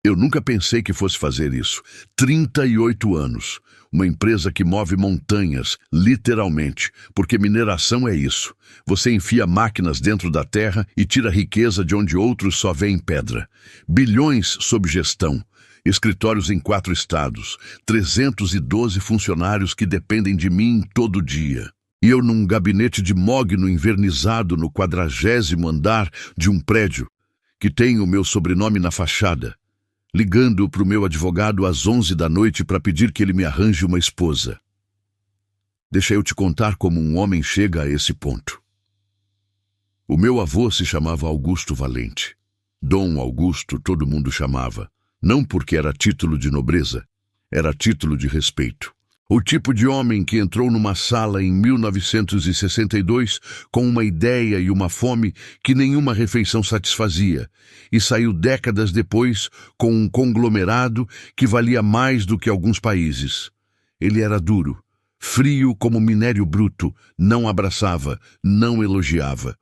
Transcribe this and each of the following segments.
Eu nunca pensei que fosse fazer isso. 38 anos. Uma empresa que move montanhas, literalmente, porque mineração é isso. Você enfia máquinas dentro da terra e tira riqueza de onde outros só veem pedra. Bilhões sob gestão. Escritórios em 4 estados. 312 funcionários que dependem de mim todo dia. E eu num gabinete de mogno invernizado no 40º andar de um prédio, que tem o meu sobrenome na fachada, ligando para o meu advogado às 11 da noite para pedir que ele me arranje uma esposa. Deixa eu te contar como um homem chega a esse ponto. O meu avô se chamava Augusto Valente. Dom Augusto todo mundo chamava, não porque era título de nobreza, era título de respeito. O tipo de homem que entrou numa sala em 1962 com uma ideia e uma fome que nenhuma refeição satisfazia e saiu décadas depois com um conglomerado que valia mais do que alguns países. Ele era duro, frio como minério bruto, não abraçava, não elogiava.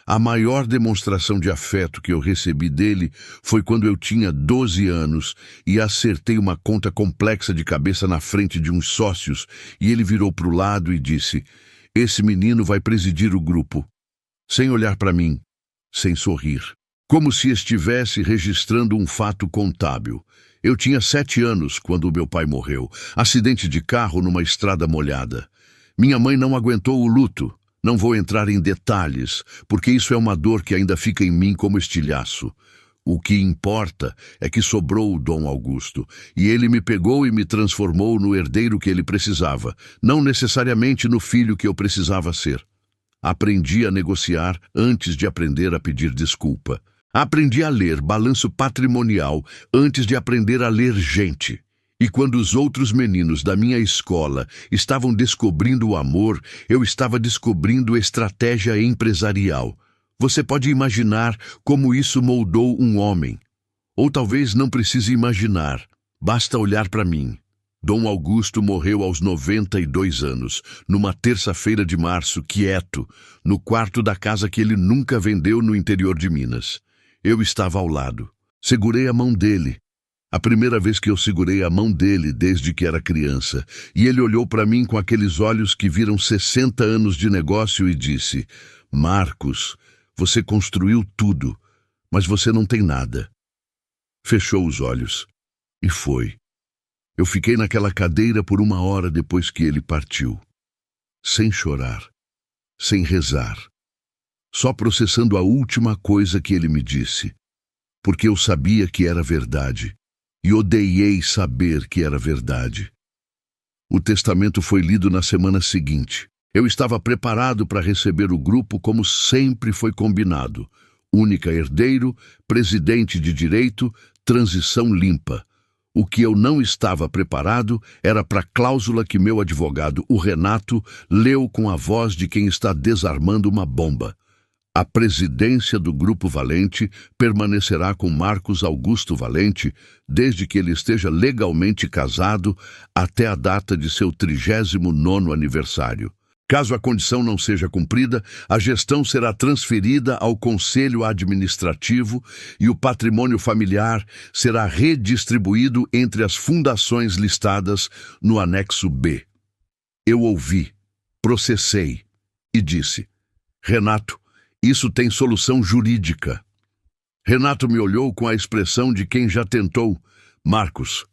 A maior demonstração de afeto que eu recebi dele foi quando eu tinha 12 anos e acertei uma conta complexa de cabeça na frente de uns sócios e ele virou para o lado e disse: "Esse menino vai presidir o grupo", sem olhar para mim, sem sorrir, como se estivesse registrando um fato contábil. Eu tinha 7 anos quando o meu pai morreu, acidente de carro numa estrada molhada. Minha mãe não aguentou o luto. Não vou entrar em detalhes, porque isso é uma dor que ainda fica em mim como estilhaço. O que importa é que sobrou o Dom Augusto, e ele me pegou e me transformou no herdeiro que ele precisava, não necessariamente no filho que eu precisava ser. Aprendi a negociar antes de aprender a pedir desculpa. Aprendi a ler balanço patrimonial antes de aprender a ler gente. E quando os outros meninos da minha escola estavam descobrindo o amor, eu estava descobrindo estratégia empresarial. Você pode imaginar como isso moldou um homem. Ou talvez não precise imaginar, basta olhar para mim. Dom Augusto morreu aos 92 anos, numa terça-feira de março, quieto, no quarto da casa que ele nunca vendeu no interior de Minas. Eu estava ao lado. Segurei a mão dele. A primeira vez que eu segurei a mão dele desde que era criança, e ele olhou para mim com aqueles olhos que viram 60 anos de negócio e disse: "Marcos, você construiu tudo, mas você não tem nada." Fechou os olhos. E foi. Eu fiquei naquela cadeira por 1 hora depois que ele partiu. Sem chorar, sem rezar, só processando a última coisa que ele me disse, porque eu sabia que era verdade. E odiei saber que era verdade. O testamento foi lido na semana seguinte. Eu estava preparado para receber o grupo como sempre foi combinado. Única herdeiro, presidente de direito, transição limpa. O que eu não estava preparado era para a cláusula que meu advogado, o Renato, leu com a voz de quem está desarmando uma bomba. A presidência do Grupo Valente permanecerá com Marcos Augusto Valente desde que ele esteja legalmente casado até a data de seu 39º aniversário. Caso a condição não seja cumprida, a gestão será transferida ao Conselho Administrativo e o patrimônio familiar será redistribuído entre as fundações listadas no anexo B. Eu ouvi, processei e disse: "Renato, isso tem solução jurídica." Renato me olhou com a expressão de quem já tentou. "Marcos,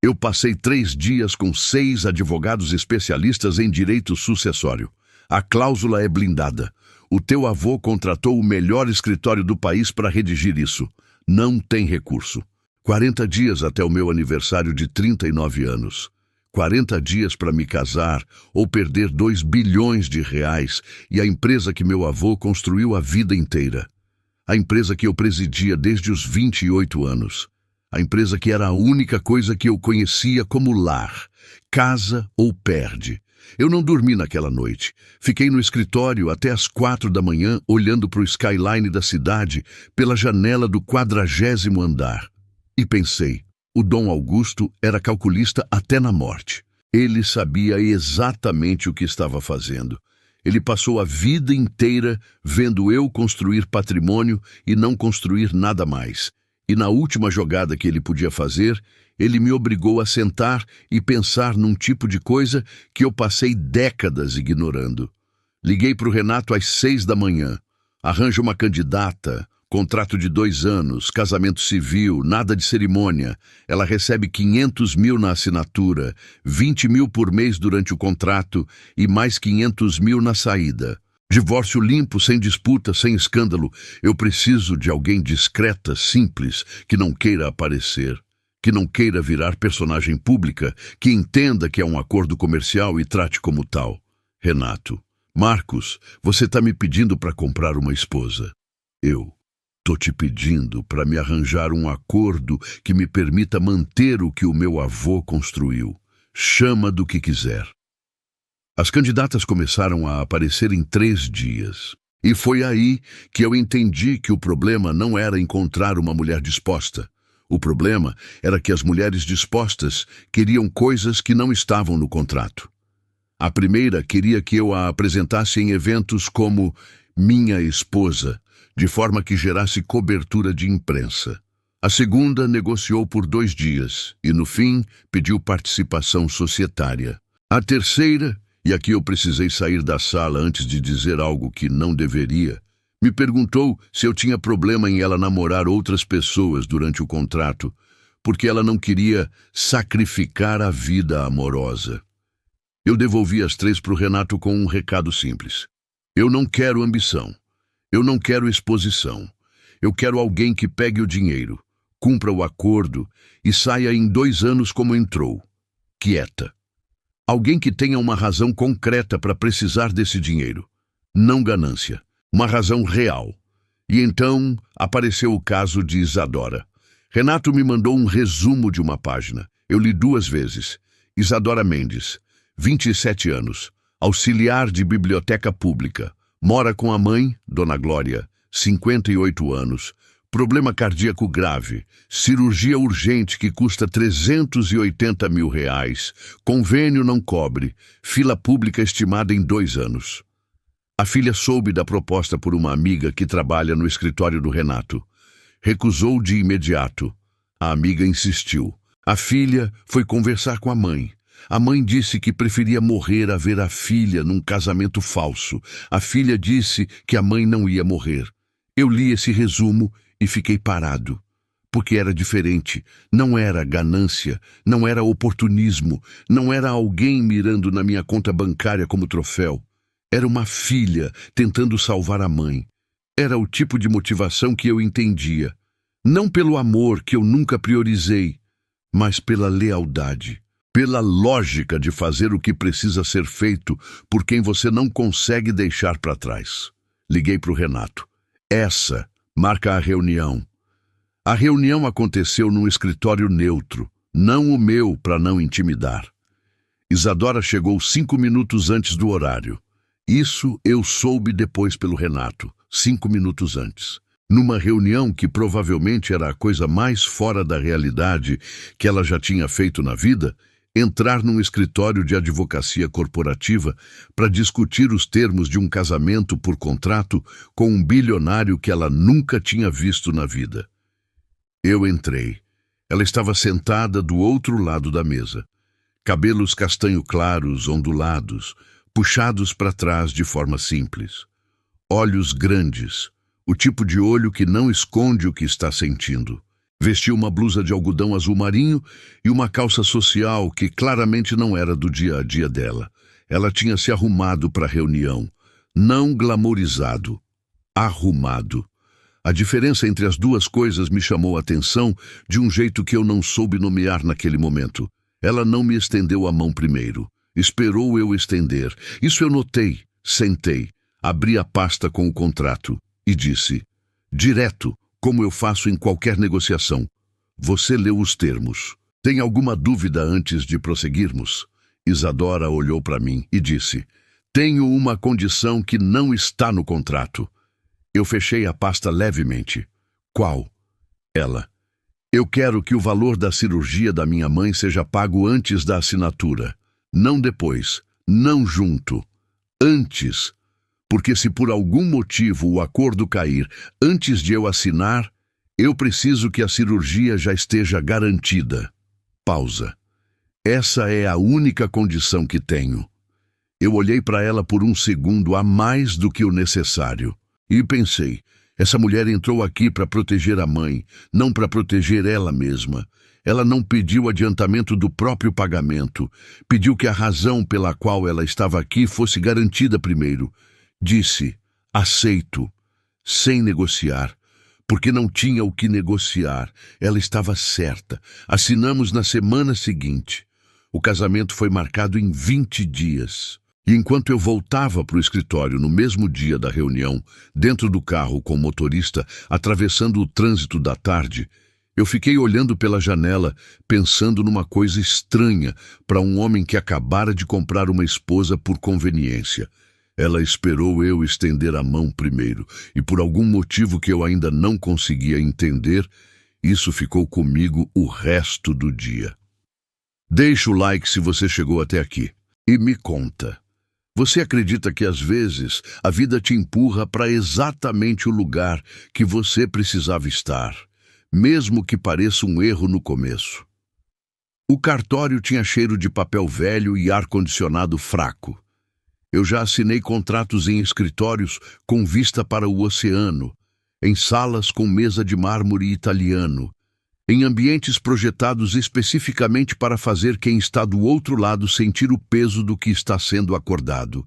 eu passei 3 dias com 6 advogados especialistas em direito sucessório. A cláusula é blindada. O teu avô contratou o melhor escritório do país para redigir isso. Não tem recurso. 40 dias até o meu aniversário de 39 anos. 40 dias para me casar ou perder 2 bilhões de reais e a empresa que meu avô construiu a vida inteira. A empresa que eu presidia desde os 28 anos. A empresa que era a única coisa que eu conhecia como lar. Casa ou perde. Eu não dormi naquela noite. Fiquei no escritório até às 4 da manhã olhando para o skyline da cidade pela janela do 40º andar. E pensei: o Dom Augusto era calculista até na morte. Ele sabia exatamente o que estava fazendo. Ele passou a vida inteira vendo eu construir patrimônio e não construir nada mais. E na última jogada que ele podia fazer, ele me obrigou a sentar e pensar num tipo de coisa que eu passei décadas ignorando. Liguei para o Renato às 6 da manhã. Arranja uma candidata, contrato de 2 anos, casamento civil, nada de cerimônia. Ela recebe 500 mil na assinatura, 20 mil por mês durante o contrato e mais 500 mil na saída. Divórcio limpo, sem disputa, sem escândalo. Eu preciso de alguém discreta, simples, que não queira aparecer, que não queira virar personagem pública, que entenda que é um acordo comercial e trate como tal. Renato. Marcos, você está me pedindo para comprar uma esposa. Eu tô te pedindo para me arranjar um acordo que me permita manter o que o meu avô construiu. Chama do que quiser. As candidatas começaram a aparecer em 3 dias. E foi aí que eu entendi que o problema não era encontrar uma mulher disposta. O problema era que as mulheres dispostas queriam coisas que não estavam no contrato. A primeira queria que eu a apresentasse em eventos como minha esposa, de forma que gerasse cobertura de imprensa. A segunda negociou por 2 dias e, no fim, pediu participação societária. A terceira, e aqui eu precisei sair da sala antes de dizer algo que não deveria, me perguntou se eu tinha problema em ela namorar outras pessoas durante o contrato, porque ela não queria sacrificar a vida amorosa. Eu devolvi as 3 para o Renato com um recado simples. Eu não quero ambição. Eu não quero exposição. Eu quero alguém que pegue o dinheiro, cumpra o acordo e saia em 2 anos como entrou, quieta. Alguém que tenha uma razão concreta para precisar desse dinheiro. Não ganância. Uma razão real. E então apareceu o caso de Isadora. Renato me mandou um resumo de uma página. Eu li 2 vezes. Isadora Mendes, 27 anos, auxiliar de biblioteca pública. Mora com a mãe, Dona Glória, 58 anos. Problema cardíaco grave, cirurgia urgente que custa R$380 mil, convênio não cobre, fila pública estimada em 2 anos. A filha soube da proposta por uma amiga que trabalha no escritório do Renato. Recusou de imediato. A amiga insistiu. A filha foi conversar com a mãe. A mãe disse que preferia morrer a ver a filha num casamento falso. A filha disse que a mãe não ia morrer. Eu li esse resumo e fiquei parado, porque era diferente, não era ganância, não era oportunismo, não era alguém mirando na minha conta bancária como troféu. Era uma filha tentando salvar a mãe. Era o tipo de motivação que eu entendia, não pelo amor que eu nunca priorizei, mas pela lealdade, pela lógica de fazer o que precisa ser feito por quem você não consegue deixar para trás. Liguei para o Renato. Marca a reunião. A reunião aconteceu num escritório neutro, não o meu, para não intimidar. Isadora chegou 5 minutos antes do horário. Isso eu soube depois pelo Renato, 5 minutos antes. Numa reunião que provavelmente era a coisa mais fora da realidade que ela já tinha feito na vida, entrar num escritório de advocacia corporativa para discutir os termos de um casamento por contrato com um bilionário que ela nunca tinha visto na vida. Eu entrei. Ela estava sentada do outro lado da mesa. Cabelos castanho claros, ondulados, puxados para trás de forma simples. Olhos grandes, o tipo de olho que não esconde o que está sentindo. Vestiu uma blusa de algodão azul marinho e uma calça social que claramente não era do dia a dia dela. Ela tinha se arrumado para a reunião. Não glamourizado. Arrumado. A diferença entre as duas coisas me chamou a atenção de um jeito que eu não soube nomear naquele momento. Ela não me estendeu a mão primeiro. Esperou eu estender. Isso eu notei. Sentei. Abri a pasta com o contrato e disse, direto, como eu faço em qualquer negociação. Você leu os termos. Tem alguma dúvida antes de prosseguirmos? Isadora olhou para mim e disse, tenho uma condição que não está no contrato. Eu fechei a pasta levemente. Qual? Ela. Eu quero que o valor da cirurgia da minha mãe seja pago antes da assinatura. Não depois. Não junto. Antes. Porque se por algum motivo o acordo cair antes de eu assinar, Eu preciso que a cirurgia já esteja garantida. Pausa. Essa é a única condição que tenho. Eu olhei para ela por um segundo a mais do que o necessário. E pensei, essa mulher entrou aqui para proteger a mãe, não para proteger ela mesma. Ela não pediu adiantamento do próprio pagamento. Pediu que a razão pela qual ela estava aqui fosse garantida primeiro. Disse, aceito, sem negociar. Porque não tinha o que negociar. Ela estava certa. Assinamos na semana seguinte. O casamento foi marcado em 20 dias. E enquanto eu voltava para o escritório no mesmo dia da reunião, dentro do carro com o motorista, atravessando o trânsito da tarde, eu fiquei olhando pela janela, pensando numa coisa estranha para um homem que acabara de comprar uma esposa por conveniência. Ela esperou eu estender a mão primeiro, e por algum motivo que eu ainda não conseguia entender, isso ficou comigo o resto do dia. Deixa o like se você chegou até aqui. E me conta. Você acredita que às vezes a vida te empurra para exatamente o lugar que você precisava estar, mesmo que pareça um erro no começo? O cartório tinha cheiro de papel velho e ar-condicionado fraco. Eu já assinei contratos em escritórios com vista para o oceano, em salas com mesa de mármore italiano, em ambientes projetados especificamente para fazer quem está do outro lado sentir o peso do que está sendo acordado.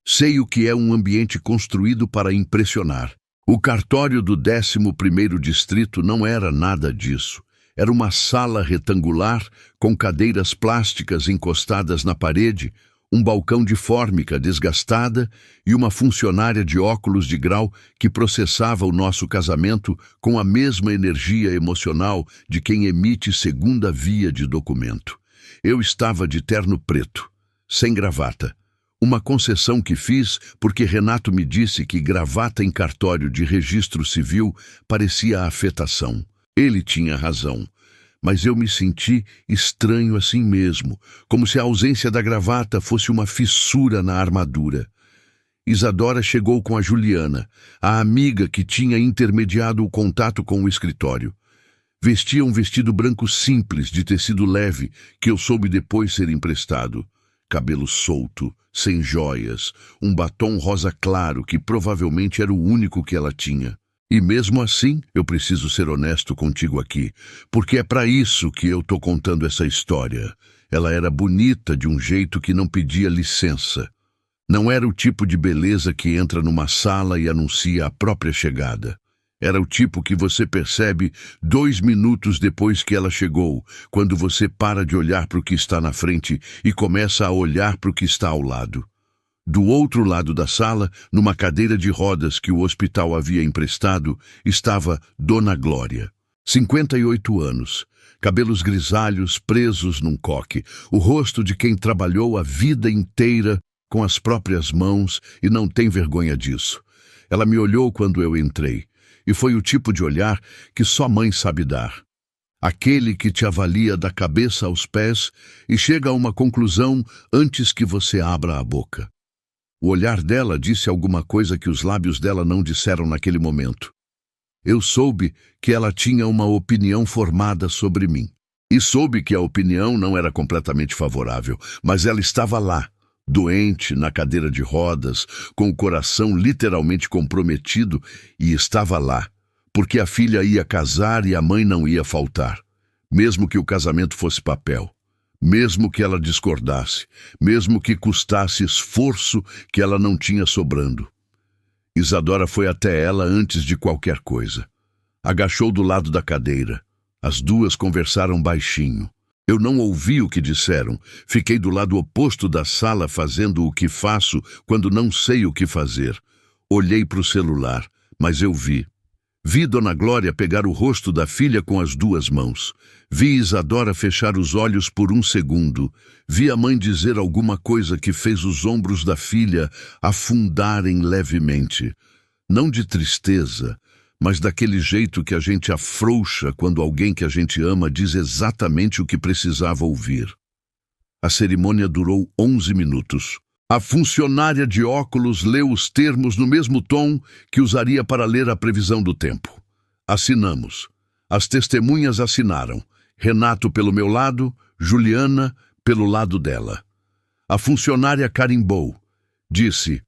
Sei o que é um ambiente construído para impressionar. O cartório do 11º Distrito não era nada disso. Era uma sala retangular com cadeiras plásticas encostadas na parede, um balcão de fórmica desgastada e uma funcionária de óculos de grau que processava o nosso casamento com a mesma energia emocional de quem emite segunda via de documento. Eu estava de terno preto, sem gravata. Uma concessão que fiz porque Renato me disse que gravata em cartório de registro civil parecia afetação. Ele tinha razão. Mas eu me senti estranho assim mesmo, como se a ausência da gravata fosse uma fissura na armadura. Isadora chegou com a Juliana, a amiga que tinha intermediado o contato com o escritório. Vestia um vestido branco simples, de tecido leve, que eu soube depois ser emprestado. Cabelo solto, sem joias, um batom rosa claro que provavelmente era o único que ela tinha. E mesmo assim, eu preciso ser honesto contigo aqui, porque é para isso que eu tô contando essa história. Ela era bonita de um jeito que não pedia licença. Não era o tipo de beleza que entra numa sala e anuncia a própria chegada. Era o tipo que você percebe 2 minutos depois que ela chegou, quando você para de olhar para o que está na frente e começa a olhar para o que está ao lado. Do outro lado da sala, numa cadeira de rodas que o hospital havia emprestado, estava Dona Glória. 58 anos, cabelos grisalhos presos num coque, o rosto de quem trabalhou a vida inteira com as próprias mãos e não tem vergonha disso. Ela me olhou quando eu entrei, e foi o tipo de olhar que só mãe sabe dar. Aquele que te avalia da cabeça aos pés e chega a uma conclusão antes que você abra a boca. O olhar dela disse alguma coisa que os lábios dela não disseram naquele momento. Eu soube que ela tinha uma opinião formada sobre mim. E soube que a opinião não era completamente favorável, mas ela estava lá, doente, na cadeira de rodas, com o coração literalmente comprometido, e estava lá, porque a filha ia casar e a mãe não ia faltar, mesmo que o casamento fosse papel. Mesmo que ela discordasse, mesmo que custasse esforço que ela não tinha sobrando. Isadora foi até ela antes de qualquer coisa. Agachou do lado da cadeira. As duas conversaram baixinho. Eu não ouvi o que disseram. Fiquei do lado oposto da sala fazendo o que faço quando não sei o que fazer. Olhei para o celular, mas eu vi. Vi Dona Glória pegar o rosto da filha com as 2 mãos. Vi Isadora fechar os olhos por um segundo. Vi a mãe dizer alguma coisa que fez os ombros da filha afundarem levemente. Não de tristeza, mas daquele jeito que a gente afrouxa quando alguém que a gente ama diz exatamente o que precisava ouvir. A cerimônia durou 11 minutos. A funcionária de óculos leu os termos no mesmo tom que usaria para ler a previsão do tempo. Assinamos. As testemunhas assinaram. Renato pelo meu lado, Juliana pelo lado dela. A funcionária carimbou. Disse: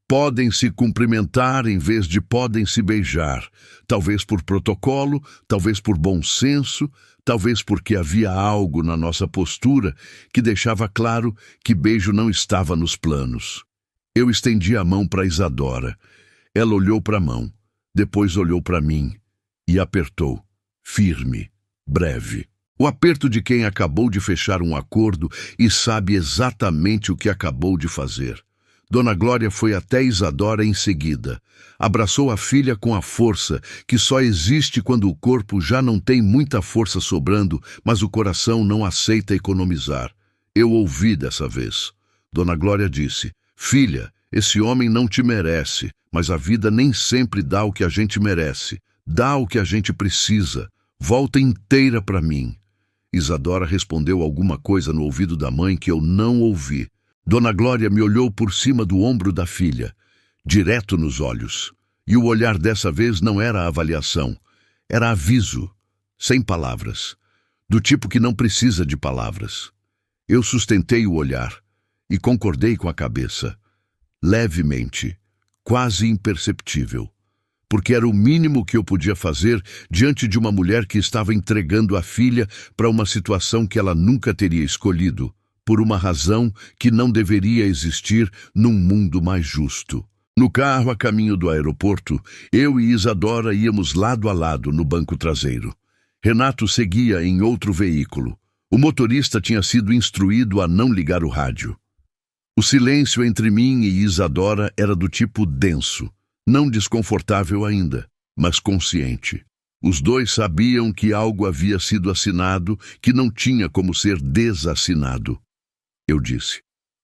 podem se cumprimentar em vez de podem se beijar. Talvez por protocolo, talvez por bom senso, talvez porque havia algo na nossa postura que deixava claro que beijo não estava nos planos. Eu estendi a mão para Isadora. Ela olhou para a mão, depois olhou para mim e apertou, firme, breve. O aperto de quem acabou de fechar um acordo e sabe exatamente o que acabou de fazer. Dona Glória foi até Isadora em seguida. Abraçou a filha com a força que só existe quando o corpo já não tem muita força sobrando, mas o coração não aceita economizar. Eu ouvi dessa vez. Dona Glória disse: filha, esse homem não te merece, mas a vida nem sempre dá o que a gente merece. Dá o que a gente precisa. Volta inteira para mim. Isadora respondeu alguma coisa no ouvido da mãe que eu não ouvi. Dona Glória me olhou por cima do ombro da filha, direto nos olhos. E o olhar dessa vez não era avaliação, era aviso, sem palavras, do tipo que não precisa de palavras. Eu sustentei o olhar e concordei com a cabeça, levemente, quase imperceptível, porque era o mínimo que eu podia fazer diante de uma mulher que estava entregando a filha para uma situação que ela nunca teria escolhido, por uma razão que não deveria existir num mundo mais justo. No carro a caminho do aeroporto, eu e Isadora íamos lado a lado no banco traseiro. Renato seguia em outro veículo. O motorista tinha sido instruído a não ligar o rádio. O silêncio entre mim e Isadora era do tipo denso, não desconfortável ainda, mas consciente. Os dois sabiam que algo havia sido assinado que não tinha como ser desassinado. Eu disse: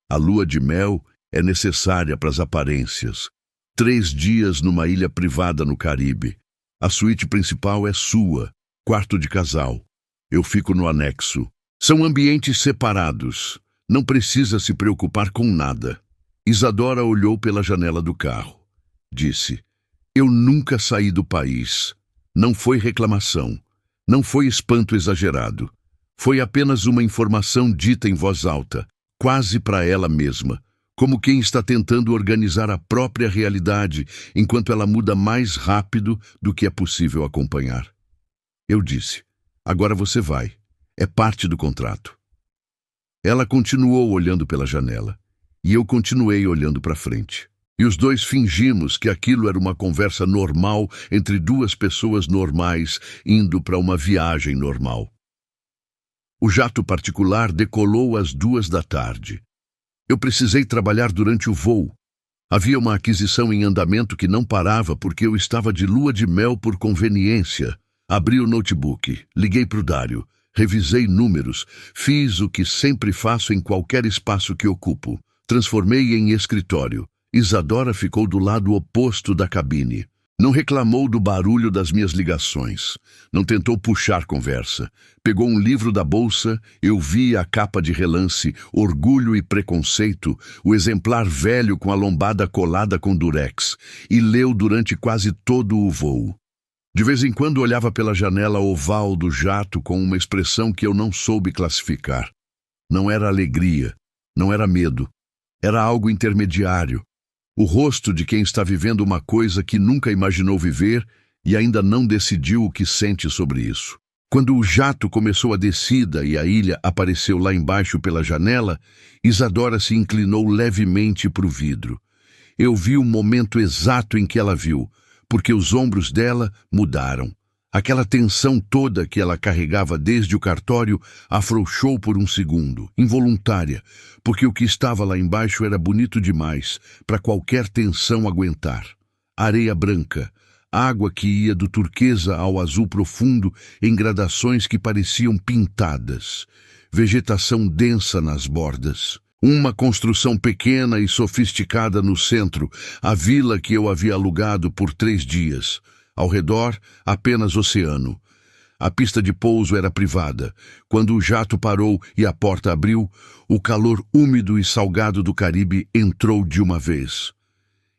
a lua de mel é necessária para as aparências. 3 dias numa ilha privada no Caribe. A suíte principal é sua, quarto de casal. Eu fico no anexo. São ambientes separados. Não precisa se preocupar com nada. Isadora olhou pela janela do carro. Disse: eu nunca saí do país. Não foi reclamação. Não foi espanto exagerado. Foi apenas uma informação dita em voz alta, quase para ela mesma, como quem está tentando organizar a própria realidade enquanto ela muda mais rápido do que é possível acompanhar. Eu disse: agora você vai. É parte do contrato. Ela continuou olhando pela janela, e eu continuei olhando para frente. E os dois fingimos que aquilo era uma conversa normal entre duas pessoas normais indo para uma viagem normal. O jato particular decolou às 2 da tarde. Eu precisei trabalhar durante o voo. Havia uma aquisição em andamento que não parava porque eu estava de lua de mel por conveniência. Abri o notebook, liguei para o Dário, revisei números, fiz o que sempre faço em qualquer espaço que ocupo. Transformei em escritório. Isadora ficou do lado oposto da cabine. Não reclamou do barulho das minhas ligações. Não tentou puxar conversa. Pegou um livro da bolsa, eu vi a capa de relance, Orgulho e Preconceito, o exemplar velho com a lombada colada com durex, e leu durante quase todo o voo. De vez em quando olhava pela janela oval do jato com uma expressão que eu não soube classificar. Não era alegria, não era medo, era algo intermediário. O rosto de quem está vivendo uma coisa que nunca imaginou viver e ainda não decidiu o que sente sobre isso. Quando o jato começou a descida e a ilha apareceu lá embaixo pela janela, Isadora se inclinou levemente para o vidro. Eu vi o momento exato em que ela viu, porque os ombros dela mudaram. Aquela tensão toda que ela carregava desde o cartório afrouxou por um segundo, involuntária, porque o que estava lá embaixo era bonito demais para qualquer tensão aguentar. Areia branca, água que ia do turquesa ao azul profundo em gradações que pareciam pintadas, vegetação densa nas bordas. Uma construção pequena e sofisticada no centro, a vila que eu havia alugado por 3 dias. Ao redor, apenas oceano. A pista de pouso era privada. Quando o jato parou e a porta abriu, o calor úmido e salgado do Caribe entrou de uma vez.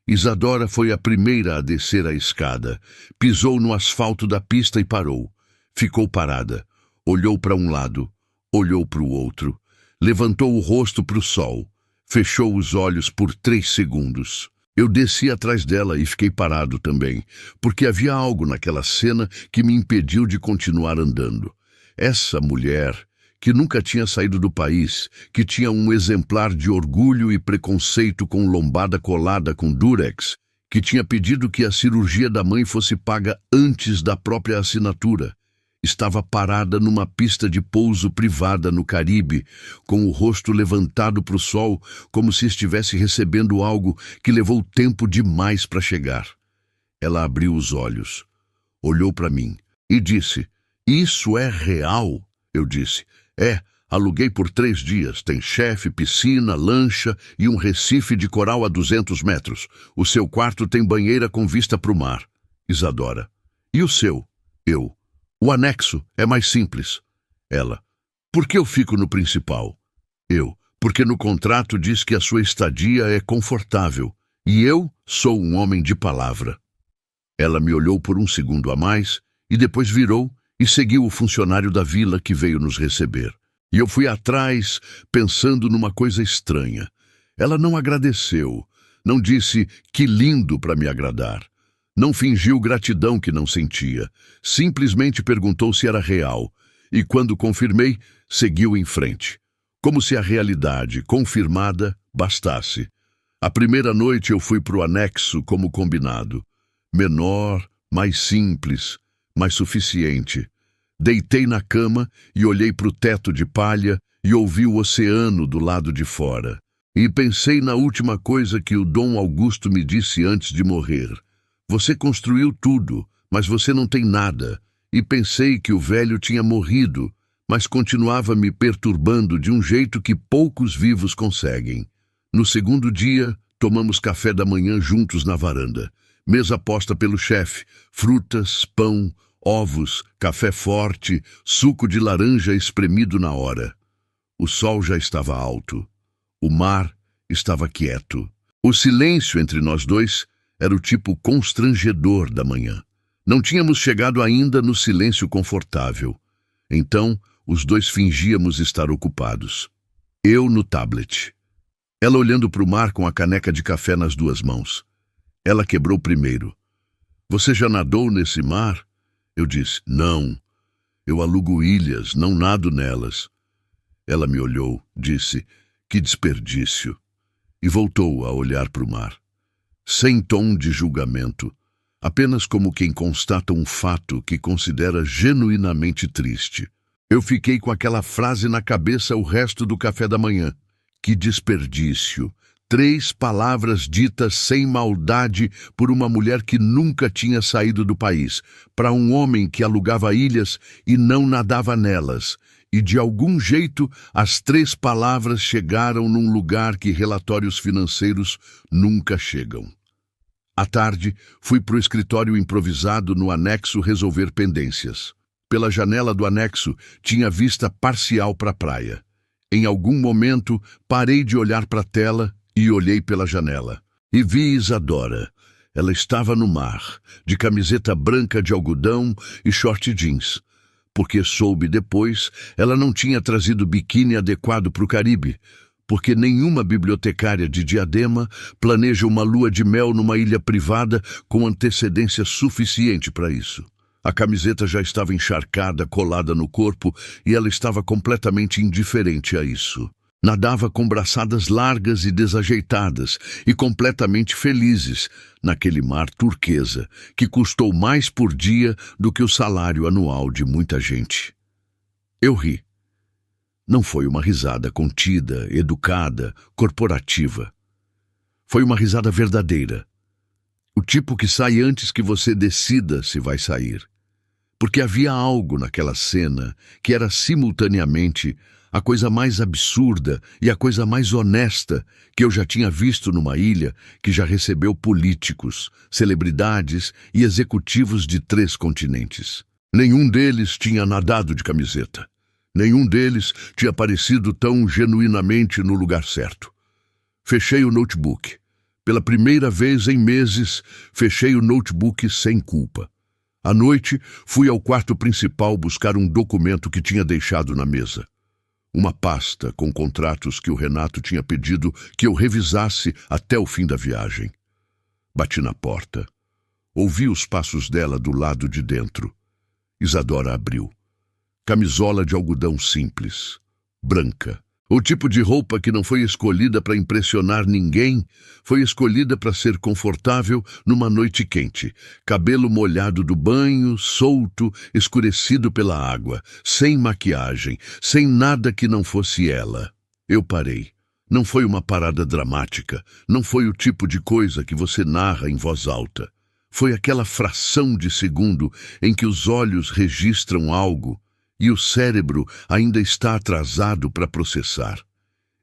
Isadora foi a primeira a descer a escada. Pisou no asfalto da pista e parou. Ficou parada. Olhou para um lado. Olhou para o outro. Levantou o rosto para o sol. Fechou os olhos por 3 segundos. Eu desci atrás dela e fiquei parado também, porque havia algo naquela cena que me impediu de continuar andando. Essa mulher, que nunca tinha saído do país, que tinha um exemplar de orgulho e preconceito com lombada colada com durex, que tinha pedido que a cirurgia da mãe fosse paga antes da própria assinatura, estava parada numa pista de pouso privada no Caribe, com o rosto levantado para o sol, como se estivesse recebendo algo que levou tempo demais para chegar. Ela abriu os olhos, olhou para mim e disse: "Isso é real?" Eu disse: "É, aluguei por 3 dias. Tem chefe, piscina, lancha e um recife de coral a 200 metros. O seu quarto tem banheira com vista para o mar." Isadora: "E o seu?" Eu: "O anexo é mais simples." Ela: "Por que eu fico no principal?" Eu: "Porque no contrato diz que a sua estadia é confortável. E eu sou um homem de palavra." Ela me olhou por um segundo a mais e depois virou e seguiu o funcionário da vila que veio nos receber. E eu fui atrás, pensando numa coisa estranha. Ela não agradeceu, não disse "que lindo" para me agradar. Não fingiu gratidão que não sentia. Simplesmente perguntou se era real. E quando confirmei, seguiu em frente. Como se a realidade, confirmada, bastasse. A primeira noite eu fui para o anexo como combinado. Menor, mais simples, mas suficiente. Deitei na cama e olhei para o teto de palha e ouvi o oceano do lado de fora. E pensei na última coisa que o Dom Augusto me disse antes de morrer. "Você construiu tudo, mas você não tem nada." E pensei que o velho tinha morrido, mas continuava me perturbando de um jeito que poucos vivos conseguem. No segundo dia, tomamos café da manhã juntos na varanda. Mesa posta pelo chefe, frutas, pão, ovos, café forte, suco de laranja espremido na hora. O sol já estava alto. O mar estava quieto. O silêncio entre nós dois era o tipo constrangedor da manhã. Não tínhamos chegado ainda no silêncio confortável. Então, os dois fingíamos estar ocupados. Eu no tablet. Ela olhando para o mar com a caneca de café nas 2 mãos. Ela quebrou primeiro. "Você já nadou nesse mar?" Eu disse: "Não. Eu alugo ilhas, não nado nelas." Ela me olhou, disse: "Que desperdício." E voltou a olhar para o mar. Sem tom de julgamento, apenas como quem constata um fato que considera genuinamente triste. Eu fiquei com aquela frase na cabeça o resto do café da manhã. Que desperdício! 3 palavras ditas sem maldade por uma mulher que nunca tinha saído do país, para um homem que alugava ilhas e não nadava nelas. E de algum jeito as 3 palavras chegaram num lugar que relatórios financeiros nunca chegam. À tarde, fui para o escritório improvisado no anexo resolver pendências. Pela janela do anexo, tinha vista parcial para a praia. Em algum momento, parei de olhar para a tela e olhei pela janela. E vi Isadora. Ela estava no mar, de camiseta branca de algodão e short jeans. Porque soube depois, ela não tinha trazido biquíni adequado para o Caribe, porque nenhuma bibliotecária de Diadema planeja uma lua de mel numa ilha privada com antecedência suficiente para isso. A camiseta já estava encharcada, colada no corpo, e ela estava completamente indiferente a isso. Nadava com braçadas largas e desajeitadas, e completamente felizes, naquele mar turquesa, que custou mais por dia do que o salário anual de muita gente. Eu ri. Não foi uma risada contida, educada, corporativa. Foi uma risada verdadeira. O tipo que sai antes que você decida se vai sair. Porque havia algo naquela cena que era simultaneamente a coisa mais absurda e a coisa mais honesta que eu já tinha visto numa ilha que já recebeu políticos, celebridades e executivos de 3 continentes. Nenhum deles tinha nadado de camiseta. Nenhum deles tinha aparecido tão genuinamente no lugar certo. Fechei o notebook. Pela primeira vez em meses, fechei o notebook sem culpa. À noite, fui ao quarto principal buscar um documento que tinha deixado na mesa. Uma pasta com contratos que o Renato tinha pedido que eu revisasse até o fim da viagem. Bati na porta. Ouvi os passos dela do lado de dentro. Isadora abriu. Camisola de algodão simples, branca. O tipo de roupa que não foi escolhida para impressionar ninguém, foi escolhida para ser confortável numa noite quente. Cabelo molhado do banho, solto, escurecido pela água, sem maquiagem, sem nada que não fosse ela. Eu parei. Não foi uma parada dramática, não foi o tipo de coisa que você narra em voz alta. Foi aquela fração de segundo em que os olhos registram algo e o cérebro ainda está atrasado para processar.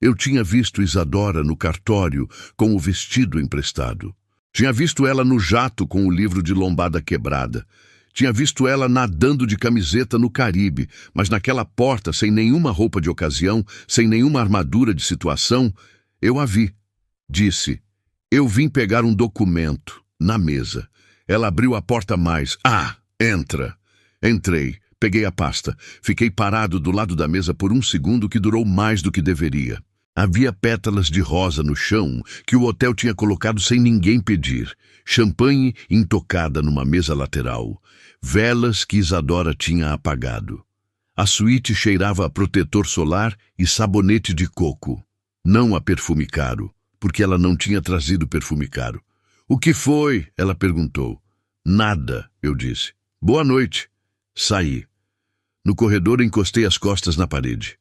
Eu tinha visto Isadora no cartório com o vestido emprestado. Tinha visto ela no jato com o livro de lombada quebrada. Tinha visto ela nadando de camiseta no Caribe, mas naquela porta, sem nenhuma roupa de ocasião, sem nenhuma armadura de situação, eu a vi. Disse, eu vim pegar um documento, na mesa. Ela abriu a porta mais. Entra. Entrei. Peguei a pasta. Fiquei parado do lado da mesa por um segundo que durou mais do que deveria. Havia pétalas de rosa no chão que o hotel tinha colocado sem ninguém pedir. Champanhe intocada numa mesa lateral. Velas que Isadora tinha apagado. A suíte cheirava a protetor solar e sabonete de coco. Não a perfume caro, porque ela não tinha trazido perfume caro. O que foi? Ela perguntou. Nada, eu disse. Boa noite. Saí. No corredor encostei as costas na parede.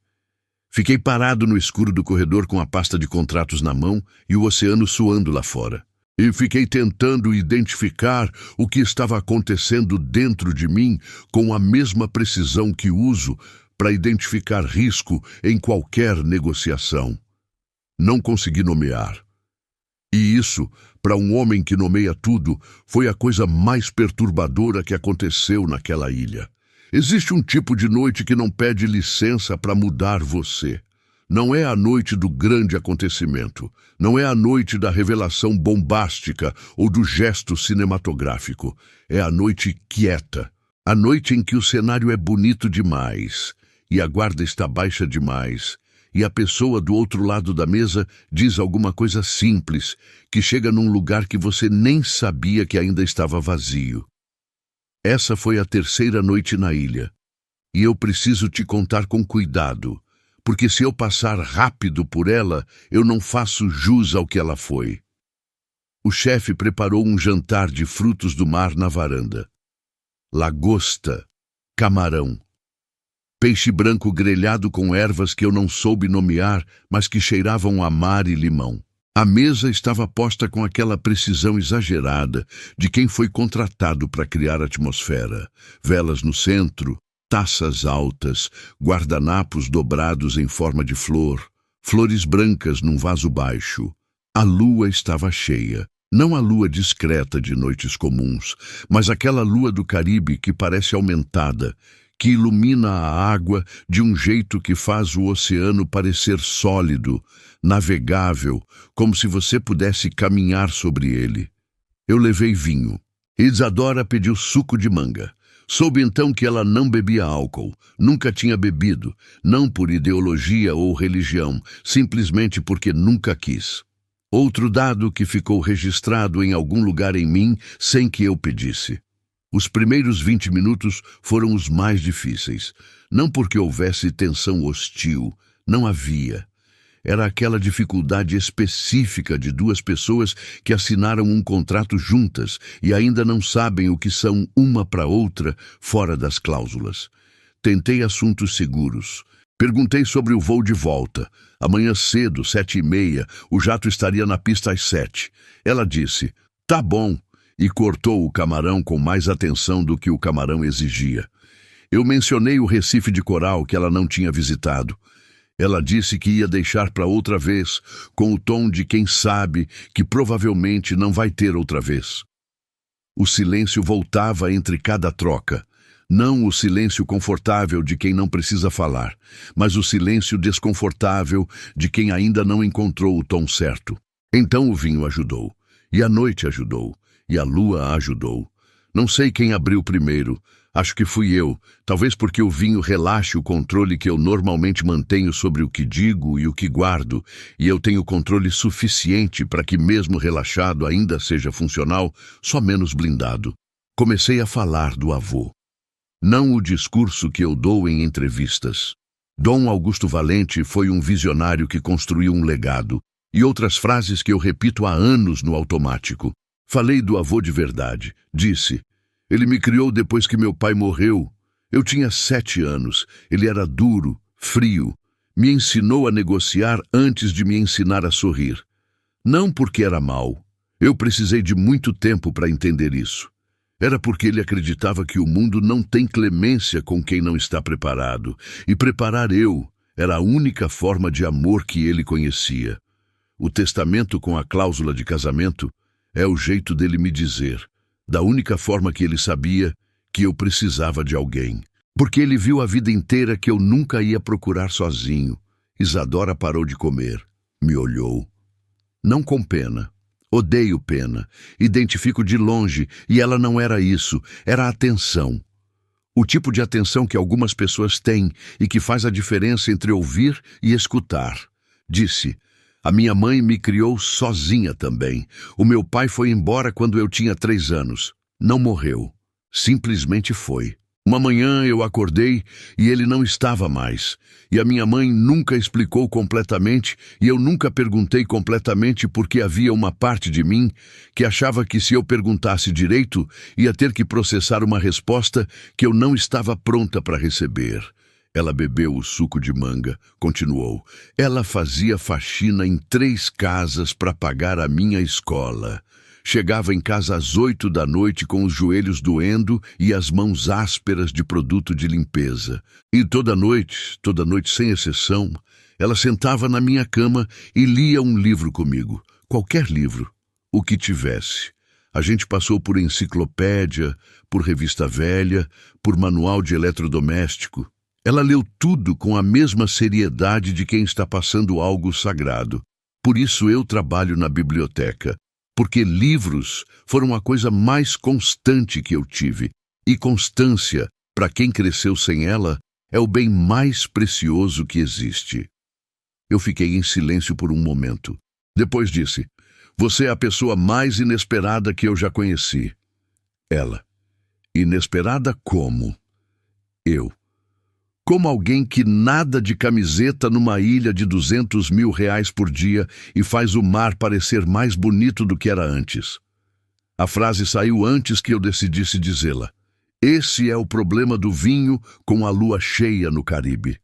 Fiquei parado no escuro do corredor com a pasta de contratos na mão e o oceano suando lá fora. E fiquei tentando identificar o que estava acontecendo dentro de mim com a mesma precisão que uso para identificar risco em qualquer negociação. Não consegui nomear. E isso, para um homem que nomeia tudo, foi a coisa mais perturbadora que aconteceu naquela ilha. Existe um tipo de noite que não pede licença para mudar você. Não é a noite do grande acontecimento. Não é a noite da revelação bombástica ou do gesto cinematográfico. É a noite quieta. A noite em que o cenário é bonito demais e a guarda está baixa demais e a pessoa do outro lado da mesa diz alguma coisa simples que chega num lugar que você nem sabia que ainda estava vazio. Essa foi a terceira noite na ilha, e eu preciso te contar com cuidado, porque se eu passar rápido por ela, eu não faço jus ao que ela foi. O chefe preparou um jantar de frutos do mar na varanda. Lagosta, camarão, peixe branco grelhado com ervas que eu não soube nomear, mas que cheiravam a mar e limão. A mesa estava posta com aquela precisão exagerada de quem foi contratado para criar atmosfera. Velas no centro, taças altas, guardanapos dobrados em forma de flor, flores brancas num vaso baixo. A lua estava cheia. Não a lua discreta de noites comuns, mas aquela lua do Caribe que parece aumentada, que ilumina a água de um jeito que faz o oceano parecer sólido, navegável, como se você pudesse caminhar sobre ele. Eu levei vinho. Isadora pediu suco de manga. Soube então que ela não bebia álcool, nunca tinha bebido, não por ideologia ou religião, simplesmente porque nunca quis. Outro dado que ficou registrado em algum lugar em mim sem que eu pedisse. Os primeiros 20 minutos foram os mais difíceis. Não porque houvesse tensão hostil, não havia. Era aquela dificuldade específica de duas pessoas que assinaram um contrato juntas e ainda não sabem o que são uma para outra fora das cláusulas. Tentei assuntos seguros. Perguntei sobre o voo de volta. Amanhã cedo, 7h30, o jato estaria na pista às 7. Ela disse, tá bom. E cortou o camarão com mais atenção do que o camarão exigia. Eu mencionei o Recife de Coral que ela não tinha visitado. Ela disse que ia deixar para outra vez, com o tom de quem sabe que provavelmente não vai ter outra vez. O silêncio voltava entre cada troca. Não o silêncio confortável de quem não precisa falar, mas o silêncio desconfortável de quem ainda não encontrou o tom certo. Então o vinho ajudou, e a noite ajudou, e a lua ajudou. Não sei quem abriu primeiro, acho que fui eu, talvez porque o vinho relaxe o controle que eu normalmente mantenho sobre o que digo e o que guardo, e eu tenho controle suficiente para que mesmo relaxado ainda seja funcional, só menos blindado. Comecei a falar do avô. Não o discurso que eu dou em entrevistas. Dom Augusto Valente foi um visionário que construiu um legado, e outras frases que eu repito há anos no automático. Falei do avô de verdade. Disse: ele me criou depois que meu pai morreu. Eu tinha 7 anos. Ele era duro, frio. Me ensinou a negociar antes de me ensinar a sorrir. Não porque era mau. Eu precisei de muito tempo para entender isso. Era porque ele acreditava que o mundo não tem clemência com quem não está preparado. E preparar eu era a única forma de amor que ele conhecia. O testamento com a cláusula de casamento é o jeito dele me dizer, da única forma que ele sabia, que eu precisava de alguém. Porque ele viu a vida inteira que eu nunca ia procurar sozinho. Isadora parou de comer. Me olhou. Não com pena. Odeio pena. Identifico de longe, e ela não era isso. Era atenção. O tipo de atenção que algumas pessoas têm e que faz a diferença entre ouvir e escutar. Disse: a minha mãe me criou sozinha também. O meu pai foi embora quando eu tinha 3 anos. Não morreu. Simplesmente foi. Uma manhã eu acordei e ele não estava mais. E a minha mãe nunca explicou completamente e eu nunca perguntei completamente porque havia uma parte de mim que achava que se eu perguntasse direito ia ter que processar uma resposta que eu não estava pronta para receber. Ela bebeu o suco de manga, continuou. Ela fazia faxina em 3 casas para pagar a minha escola. Chegava em casa às 8 da noite com os joelhos doendo e as mãos ásperas de produto de limpeza. E toda noite sem exceção, ela sentava na minha cama e lia um livro comigo. Qualquer livro, o que tivesse. A gente passou por enciclopédia, por revista velha, por manual de eletrodoméstico. Ela leu tudo com a mesma seriedade de quem está passando algo sagrado. Por isso eu trabalho na biblioteca, porque livros foram a coisa mais constante que eu tive. E constância, para quem cresceu sem ela, é o bem mais precioso que existe. Eu fiquei em silêncio por um momento. Depois disse: você é a pessoa mais inesperada que eu já conheci. Ela: inesperada como? Eu: como alguém que nada de camiseta numa ilha de R$200 mil por dia e faz o mar parecer mais bonito do que era antes. A frase saiu antes que eu decidisse dizê-la. Esse é o problema do vinho com a lua cheia no Caribe.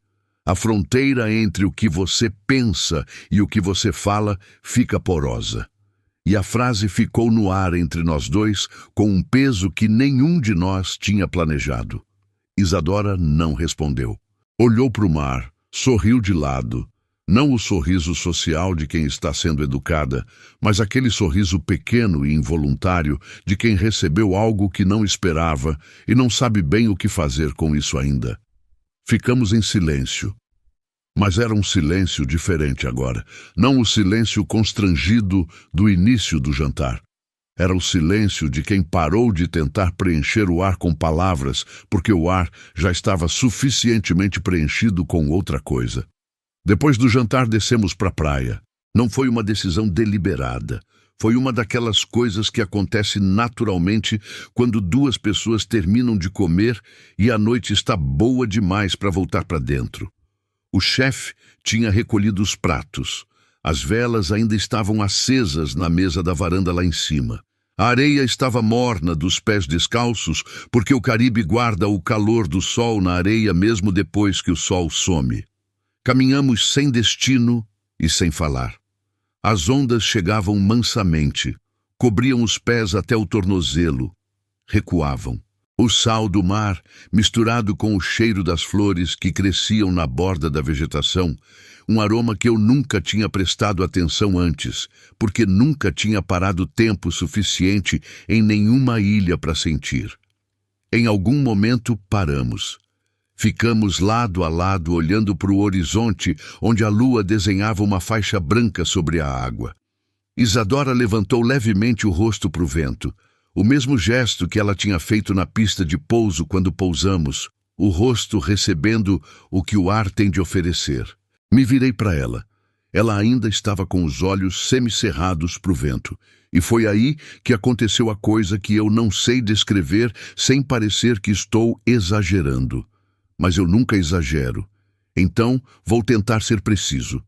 A fronteira entre o que você pensa e o que você fala fica porosa. E a frase ficou no ar entre nós dois com um peso que nenhum de nós tinha planejado. Isadora não respondeu. Olhou para o mar, sorriu de lado. Não o sorriso social de quem está sendo educada, mas aquele sorriso pequeno e involuntário de quem recebeu algo que não esperava e não sabe bem o que fazer com isso ainda. Ficamos em silêncio. Mas era um silêncio diferente agora. Não o silêncio constrangido do início do jantar. Era o silêncio de quem parou de tentar preencher o ar com palavras, porque o ar já estava suficientemente preenchido com outra coisa. Depois do jantar descemos para a praia. Não foi uma decisão deliberada. Foi uma daquelas coisas que acontece naturalmente quando 2 pessoas terminam de comer e a noite está boa demais para voltar para dentro. O chefe tinha recolhido os pratos. As velas ainda estavam acesas na mesa da varanda lá em cima. A areia estava morna dos pés descalços, porque o Caribe guarda o calor do sol na areia mesmo depois que o sol some. Caminhamos sem destino e sem falar. As ondas chegavam mansamente, cobriam os pés até o tornozelo, recuavam. O sal do mar, misturado com o cheiro das flores que cresciam na borda da vegetação, um aroma que eu nunca tinha prestado atenção antes, porque nunca tinha parado tempo suficiente em nenhuma ilha para sentir. Em algum momento paramos. Ficamos lado a lado olhando para o horizonte onde a lua desenhava uma faixa branca sobre a água. Isadora levantou levemente o rosto para o vento, o mesmo gesto que ela tinha feito na pista de pouso quando pousamos, o rosto recebendo o que o ar tem de oferecer. Me virei para ela. Ela ainda estava com os olhos semicerrados para o vento, e foi aí que aconteceu a coisa que eu não sei descrever sem parecer que estou exagerando. Mas eu nunca exagero. Então, vou tentar ser preciso.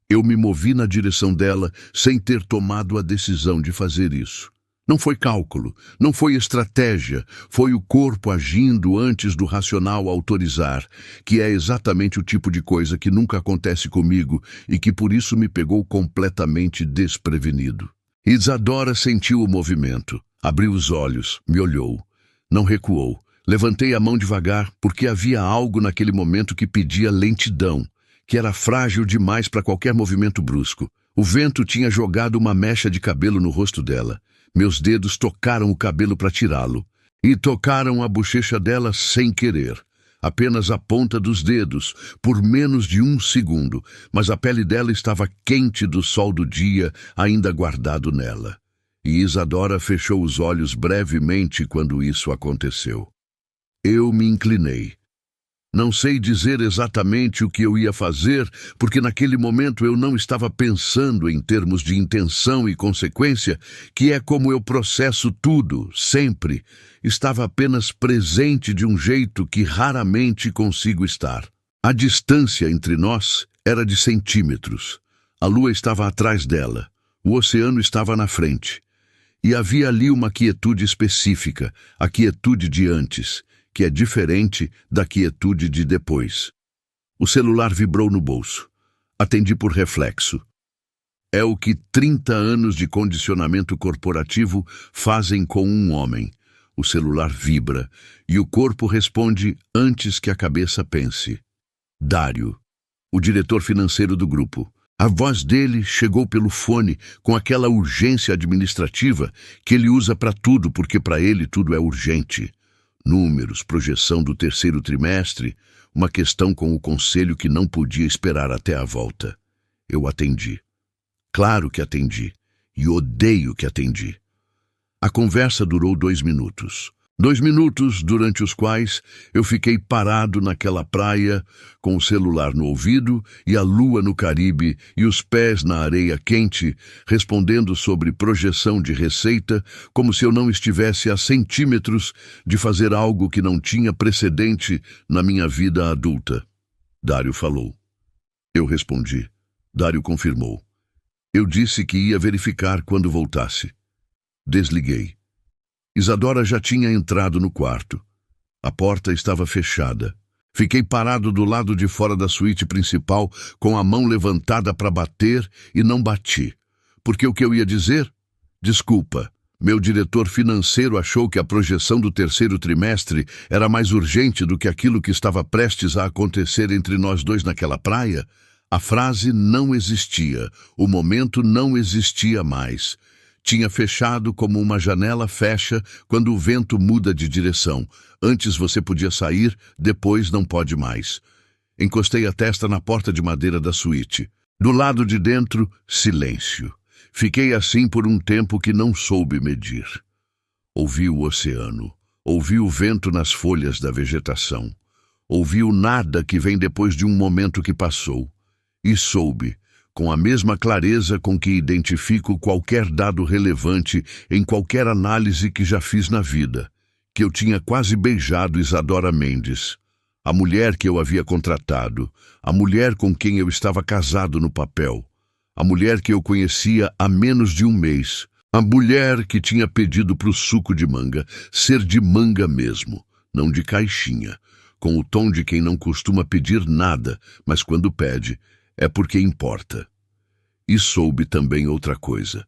Eu me movi na direção dela sem ter tomado a decisão de fazer isso. Não foi cálculo, não foi estratégia, foi o corpo agindo antes do racional autorizar, que é exatamente o tipo de coisa que nunca acontece comigo e que por isso me pegou completamente desprevenido. Isadora sentiu o movimento, abriu os olhos, me olhou. Não recuou. Levantei a mão devagar, porque havia algo naquele momento que pedia lentidão, que era frágil demais para qualquer movimento brusco. O vento tinha jogado uma mecha de cabelo no rosto dela. Meus dedos tocaram o cabelo para tirá-lo. E tocaram a bochecha dela sem querer. Apenas a ponta dos dedos, por menos de 1 segundo, mas a pele dela estava quente do sol do dia, ainda guardado nela. E Isadora fechou os olhos brevemente quando isso aconteceu. Eu me inclinei. Não sei dizer exatamente o que eu ia fazer, porque naquele momento eu não estava pensando em termos de intenção e consequência, que é como eu processo tudo, sempre. Estava apenas presente de um jeito que raramente consigo estar. A distância entre nós era de centímetros. A lua estava atrás dela. O oceano estava na frente. E havia ali uma quietude específica, a quietude de antes, que é diferente da quietude de depois. O celular vibrou no bolso. Atendi por reflexo. É o que 30 anos de condicionamento corporativo fazem com um homem. O celular vibra e o corpo responde antes que a cabeça pense. Dário, o diretor financeiro do grupo. A voz dele chegou pelo fone com aquela urgência administrativa que ele usa para tudo, porque para ele tudo é urgente. Números, projeção do 3º trimestre, uma questão com o conselho que não podia esperar até a volta. Eu atendi. Claro que atendi. E odeio que atendi. A conversa durou 2 minutos. 2 minutos durante os quais eu fiquei parado naquela praia, com o celular no ouvido e a lua no Caribe e os pés na areia quente, respondendo sobre projeção de receita, como se eu não estivesse a centímetros de fazer algo que não tinha precedente na minha vida adulta. Dário falou. Eu respondi. Dário confirmou. Eu disse que ia verificar quando voltasse. Desliguei. Isadora já tinha entrado no quarto. A porta estava fechada. Fiquei parado do lado de fora da suíte principal, com a mão levantada para bater e não bati. Porque o que eu ia dizer? Desculpa, meu diretor financeiro achou que a projeção do 3º trimestre era mais urgente do que aquilo que estava prestes a acontecer entre nós dois naquela praia? A frase não existia, o momento não existia mais. Tinha fechado como uma janela fecha quando o vento muda de direção. Antes você podia sair, depois não pode mais. Encostei a testa na porta de madeira da suíte. Do lado de dentro, silêncio. Fiquei assim por um tempo que não soube medir. Ouvi o oceano. Ouvi o vento nas folhas da vegetação. Ouvi o nada que vem depois de um momento que passou. E soube, com a mesma clareza com que identifico qualquer dado relevante em qualquer análise que já fiz na vida, que eu tinha quase beijado Isadora Mendes, a mulher que eu havia contratado, a mulher com quem eu estava casado no papel, a mulher que eu conhecia há menos de 1 mês, a mulher que tinha pedido para o suco de manga ser de manga mesmo, não de caixinha, com o tom de quem não costuma pedir nada, mas quando pede, é porque importa. E soube também outra coisa,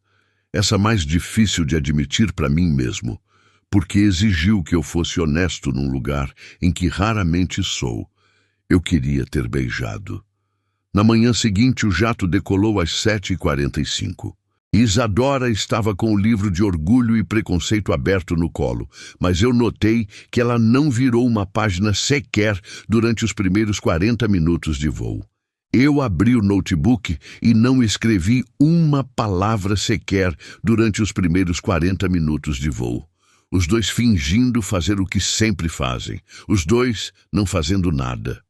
essa mais difícil de admitir para mim mesmo, porque exigiu que eu fosse honesto num lugar em que raramente sou. Eu queria ter beijado. Na manhã seguinte, o jato decolou às 7h45. Isadora estava com o livro de Orgulho e Preconceito aberto no colo, mas eu notei que ela não virou uma página sequer durante os primeiros 40 minutos de voo. Eu abri o notebook e não escrevi uma palavra sequer durante os primeiros 40 minutos de voo. Os dois fingindo fazer o que sempre fazem. Os dois não fazendo nada.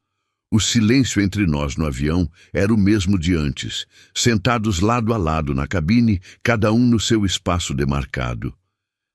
O silêncio entre nós no avião era o mesmo de antes, sentados lado a lado na cabine, cada um no seu espaço demarcado.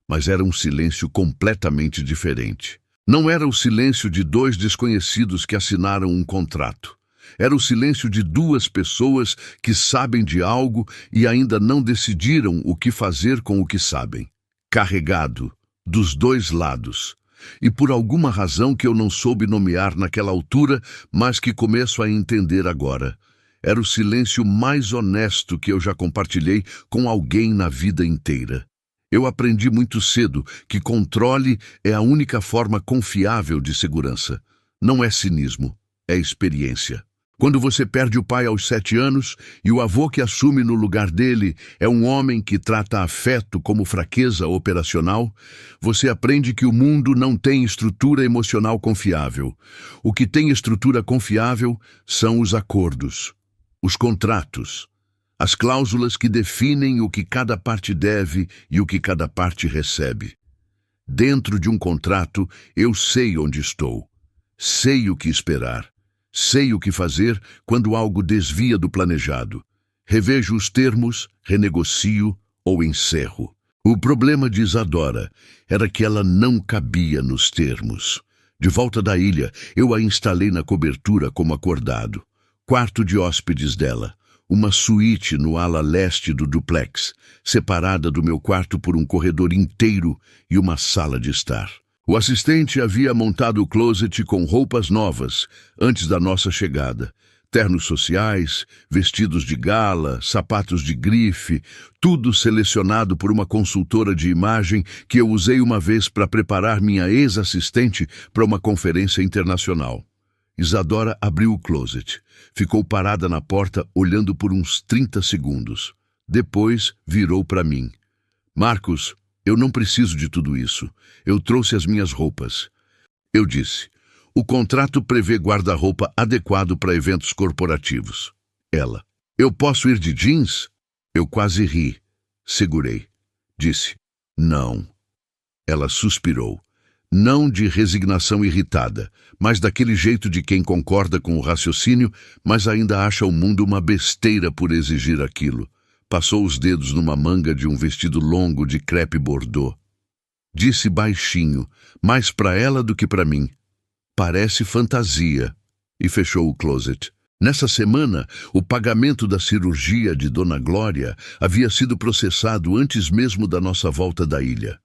Mas era um silêncio completamente diferente. Não era o silêncio de dois desconhecidos que assinaram um contrato. Era o silêncio de duas pessoas que sabem de algo e ainda não decidiram o que fazer com o que sabem. Carregado, dos dois lados. E por alguma razão que eu não soube nomear naquela altura, mas que começo a entender agora. Era o silêncio mais honesto que eu já compartilhei com alguém na vida inteira. Eu aprendi muito cedo que controle é a única forma confiável de segurança. Não é cinismo, é experiência. Quando você perde o pai aos 7 anos e o avô que assume no lugar dele é um homem que trata afeto como fraqueza operacional, você aprende que o mundo não tem estrutura emocional confiável. O que tem estrutura confiável são os acordos, os contratos, as cláusulas que definem o que cada parte deve e o que cada parte recebe. Dentro de um contrato, eu sei onde estou, sei o que esperar. Sei o que fazer quando algo desvia do planejado. Revejo os termos, renegocio ou encerro. O problema de Isadora era que ela não cabia nos termos. De volta da ilha, eu a instalei na cobertura como acordado. Quarto de hóspedes dela, uma suíte no ala leste do duplex, separada do meu quarto por um corredor inteiro e uma sala de estar. O assistente havia montado o closet com roupas novas antes da nossa chegada. Ternos sociais, vestidos de gala, sapatos de grife, tudo selecionado por uma consultora de imagem que eu usei uma vez para preparar minha ex-assistente para uma conferência internacional. Isadora abriu o closet. Ficou parada na porta olhando por uns 30 segundos. Depois virou para mim. Marcos, eu não preciso de tudo isso. Eu trouxe as minhas roupas. Eu disse, o contrato prevê guarda-roupa adequado para eventos corporativos. Ela, eu posso ir de jeans? Eu quase ri. Segurei. Disse, não. Ela suspirou. Não de resignação irritada, mas daquele jeito de quem concorda com o raciocínio, mas ainda acha o mundo uma besteira por exigir aquilo. Passou os dedos numa manga de um vestido longo de crepe bordô. Disse baixinho, mais para ela do que para mim. Parece fantasia. E fechou o closet. Nessa semana, o pagamento da cirurgia de Dona Glória havia sido processado antes mesmo da nossa volta da ilha.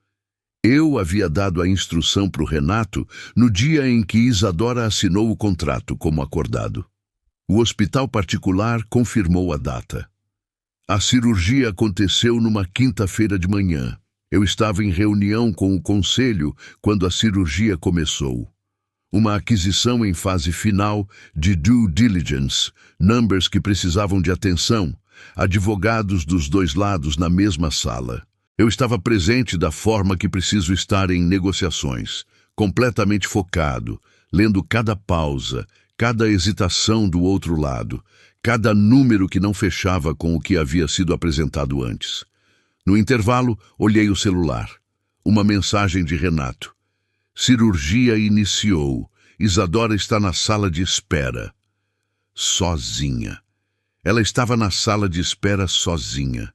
Eu havia dado a instrução para o Renato no dia em que Isadora assinou o contrato como acordado. O hospital particular confirmou a data. A cirurgia aconteceu numa quinta-feira de manhã. Eu estava em reunião com o conselho quando a cirurgia começou. Uma aquisição em fase final de due diligence, numbers que precisavam de atenção, advogados dos dois lados na mesma sala. Eu estava presente da forma que preciso estar em negociações, completamente focado, lendo cada pausa, cada hesitação do outro lado, cada número que não fechava com o que havia sido apresentado antes. No intervalo, olhei o celular. Uma mensagem de Renato. Cirurgia iniciou. Isadora está na sala de espera. Sozinha. Ela estava na sala de espera sozinha,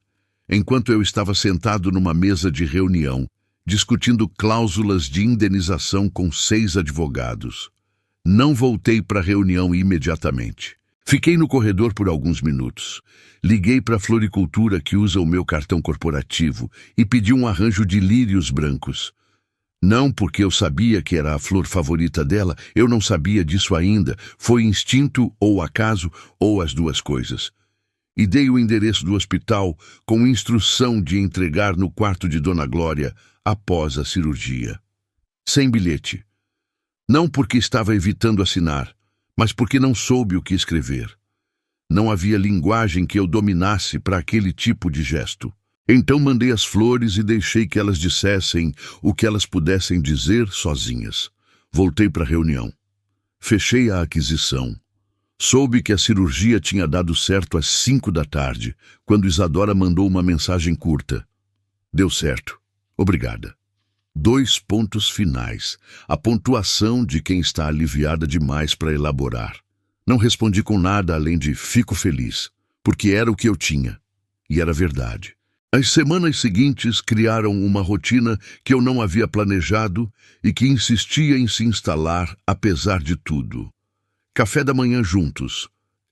enquanto eu estava sentado numa mesa de reunião, discutindo cláusulas de indenização com 6 advogados. Não voltei para a reunião imediatamente. Fiquei no corredor por alguns minutos. Liguei para a floricultura que usa o meu cartão corporativo e pedi um arranjo de lírios brancos. Não porque eu sabia que era a flor favorita dela, eu não sabia disso ainda. Foi instinto ou acaso, ou as duas coisas. E dei o endereço do hospital com instrução de entregar no quarto de Dona Glória após a cirurgia. Sem bilhete. Não porque estava evitando assinar, mas porque não soube o que escrever. Não havia linguagem que eu dominasse para aquele tipo de gesto. Então mandei as flores e deixei que elas dissessem o que elas pudessem dizer sozinhas. Voltei para a reunião. Fechei a aquisição. Soube que a cirurgia tinha dado certo às 5 da tarde, quando Isadora mandou uma mensagem curta. Deu certo. Obrigada. 2 pontos finais. A pontuação de quem está aliviada demais para elaborar. Não respondi com nada além de fico feliz, porque era o que eu tinha. E era verdade. As semanas seguintes criaram uma rotina que eu não havia planejado e que insistia em se instalar apesar de tudo. Café da manhã juntos.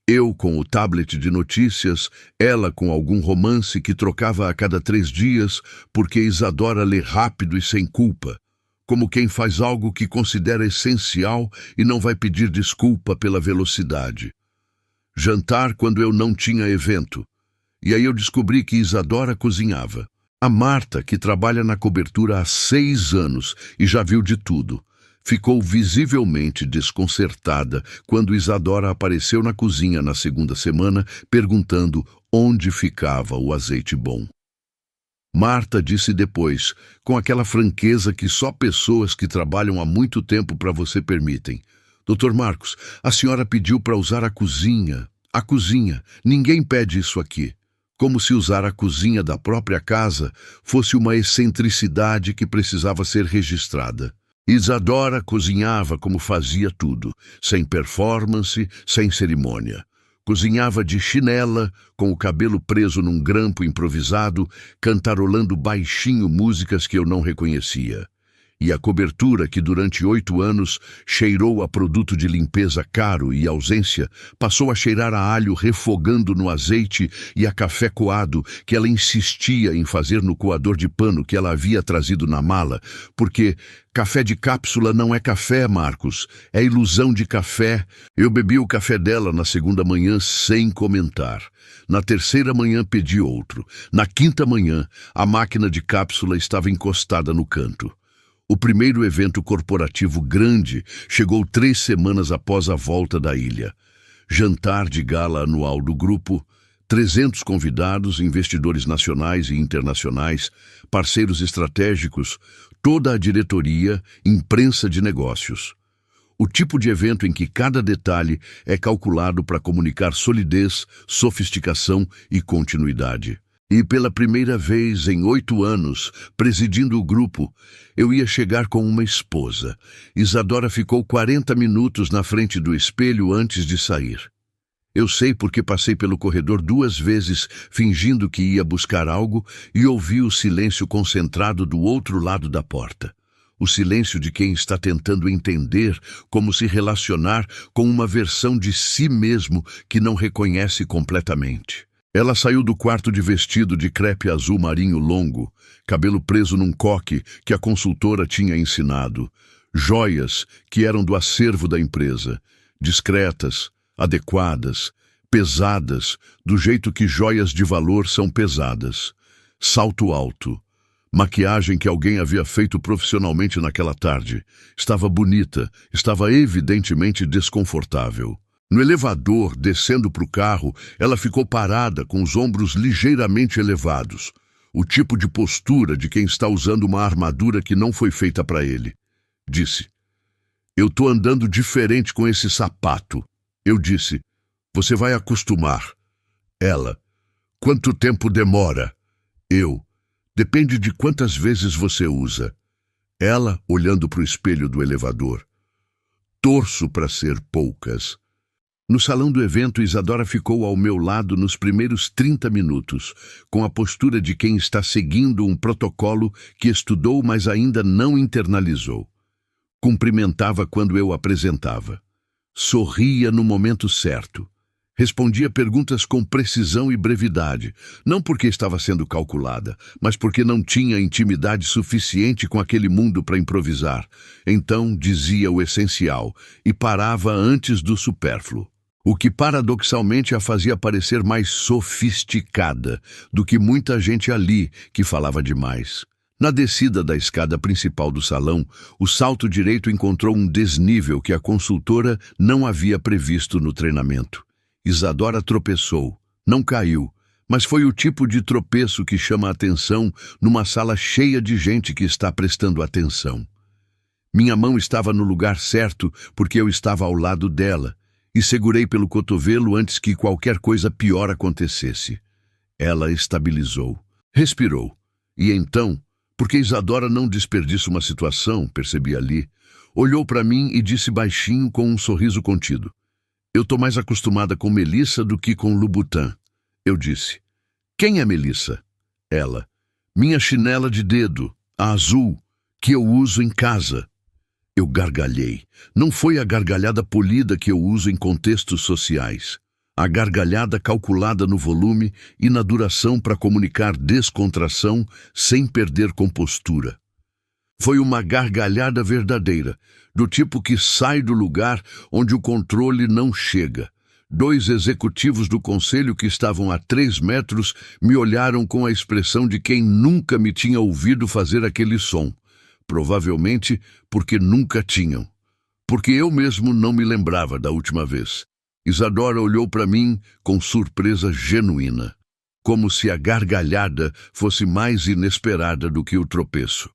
Eu com o tablet de notícias, ela com algum romance que trocava a cada 3 dias, porque Isadora lê rápido e sem culpa, como quem faz algo que considera essencial e não vai pedir desculpa pela velocidade. Jantar quando eu não tinha evento. E aí eu descobri que Isadora cozinhava. A Marta, que trabalha na cobertura há 6 anos e já viu de tudo, ficou visivelmente desconcertada quando Isadora apareceu na cozinha na segunda semana, perguntando onde ficava o azeite bom. Marta disse depois, com aquela franqueza que só pessoas que trabalham há muito tempo para você permitem. Dr. Marcos, a senhora pediu para usar a cozinha. A cozinha. Ninguém pede isso aqui. Como se usar a cozinha da própria casa fosse uma excentricidade que precisava ser registrada. Isadora cozinhava como fazia tudo, sem performance, sem cerimônia. Cozinhava de chinela, com o cabelo preso num grampo improvisado, cantarolando baixinho músicas que eu não reconhecia. E a cobertura, que durante 8 anos cheirou a produto de limpeza caro e ausência, passou a cheirar a alho refogando no azeite e a café coado que ela insistia em fazer no coador de pano que ela havia trazido na mala, porque café de cápsula não é café, Marcos, é ilusão de café. Eu bebi o café dela na segunda manhã sem comentar. Na terceira manhã pedi outro. Na quinta manhã, a máquina de cápsula estava encostada no canto. O primeiro evento corporativo grande chegou 3 semanas após a volta da ilha. Jantar de gala anual do grupo, 300 convidados, investidores nacionais e internacionais, parceiros estratégicos, toda a diretoria, imprensa de negócios. O tipo de evento em que cada detalhe é calculado para comunicar solidez, sofisticação e continuidade. E pela primeira vez em 8 anos, presidindo o grupo, eu ia chegar com uma esposa. Isadora ficou 40 minutos na frente do espelho antes de sair. Eu sei porque passei pelo corredor 2 vezes, fingindo que ia buscar algo, e ouvi o silêncio concentrado do outro lado da porta. O silêncio de quem está tentando entender como se relacionar com uma versão de si mesmo que não reconhece completamente. Ela saiu do quarto de vestido de crepe azul marinho longo, cabelo preso num coque que a consultora tinha ensinado, joias que eram do acervo da empresa, discretas, adequadas, pesadas, do jeito que joias de valor são pesadas, salto alto, maquiagem que alguém havia feito profissionalmente naquela tarde, estava bonita, estava evidentemente desconfortável. No elevador, descendo para o carro, ela ficou parada com os ombros ligeiramente elevados. O tipo de postura de quem está usando uma armadura que não foi feita para ele. Disse, eu tô andando diferente com esse sapato. Eu disse, você vai acostumar. Ela, quanto tempo demora? Eu, depende de quantas vezes você usa. Ela, olhando para o espelho do elevador. Torço para ser poucas. No salão do evento, Isadora ficou ao meu lado nos primeiros 30 minutos, com a postura de quem está seguindo um protocolo que estudou, mas ainda não internalizou. Cumprimentava quando eu apresentava. Sorria no momento certo. Respondia perguntas com precisão e brevidade, não porque estava sendo calculada, mas porque não tinha intimidade suficiente com aquele mundo para improvisar. Então dizia o essencial e parava antes do supérfluo. O que paradoxalmente a fazia parecer mais sofisticada do que muita gente ali que falava demais. Na descida da escada principal do salão, o salto direito encontrou um desnível que a consultora não havia previsto no treinamento. Isadora tropeçou, não caiu, mas foi o tipo de tropeço que chama a atenção numa sala cheia de gente que está prestando atenção. Minha mão estava no lugar certo porque eu estava ao lado dela, e segurei pelo cotovelo antes que qualquer coisa pior acontecesse. Ela estabilizou, respirou, e então, porque Isadora não desperdiça uma situação, percebi ali, olhou para mim e disse baixinho com um sorriso contido: "Eu tô mais acostumada com Melissa do que com Louboutin." Eu disse: "Quem é Melissa?" Ela: "Minha chinela de dedo, a azul, que eu uso em casa." Eu gargalhei. Não foi a gargalhada polida que eu uso em contextos sociais. A gargalhada calculada no volume e na duração para comunicar descontração sem perder compostura. Foi uma gargalhada verdadeira, do tipo que sai do lugar onde o controle não chega. 2 executivos do conselho que estavam a 3 metros me olharam com a expressão de quem nunca me tinha ouvido fazer aquele som. Provavelmente porque nunca tinham. Porque eu mesmo não me lembrava da última vez. Isadora olhou para mim com surpresa genuína, como se a gargalhada fosse mais inesperada do que o tropeço.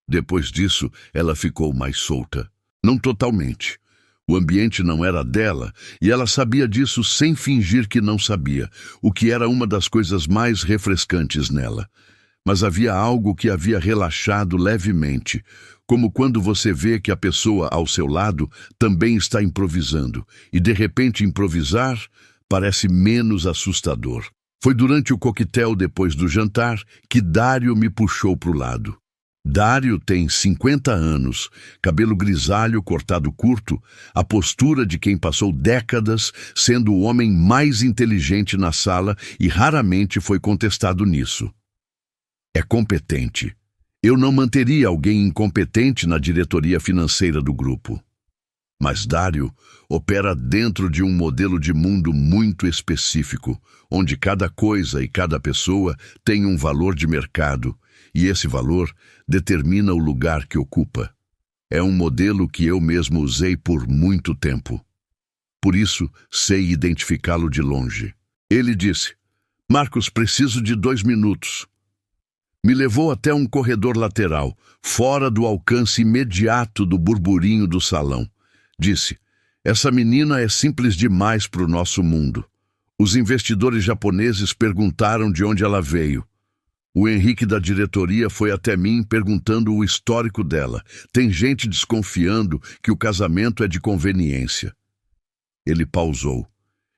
Depois disso, ela ficou mais solta. Não totalmente. O ambiente não era dela, e ela sabia disso sem fingir que não sabia, o que era uma das coisas mais refrescantes nela. Mas havia algo que havia relaxado levemente, como quando você vê que a pessoa ao seu lado também está improvisando, e de repente improvisar parece menos assustador. Foi durante o coquetel depois do jantar que Dário me puxou para o lado. Dário tem 50 anos, cabelo grisalho cortado curto, a postura de quem passou décadas sendo o homem mais inteligente na sala e raramente foi contestado nisso. É competente. Eu não manteria alguém incompetente na diretoria financeira do grupo. Mas Dário opera dentro de um modelo de mundo muito específico, onde cada coisa e cada pessoa tem um valor de mercado, e esse valor determina o lugar que ocupa. É um modelo que eu mesmo usei por muito tempo. Por isso, sei identificá-lo de longe. Ele disse: "Marcos, preciso de 2 minutos." Me levou até um corredor lateral, fora do alcance imediato do burburinho do salão. Disse: "Essa menina é simples demais para o nosso mundo. Os investidores japoneses perguntaram de onde ela veio. O Henrique da diretoria foi até mim perguntando o histórico dela. Tem gente desconfiando que o casamento é de conveniência." Ele pausou.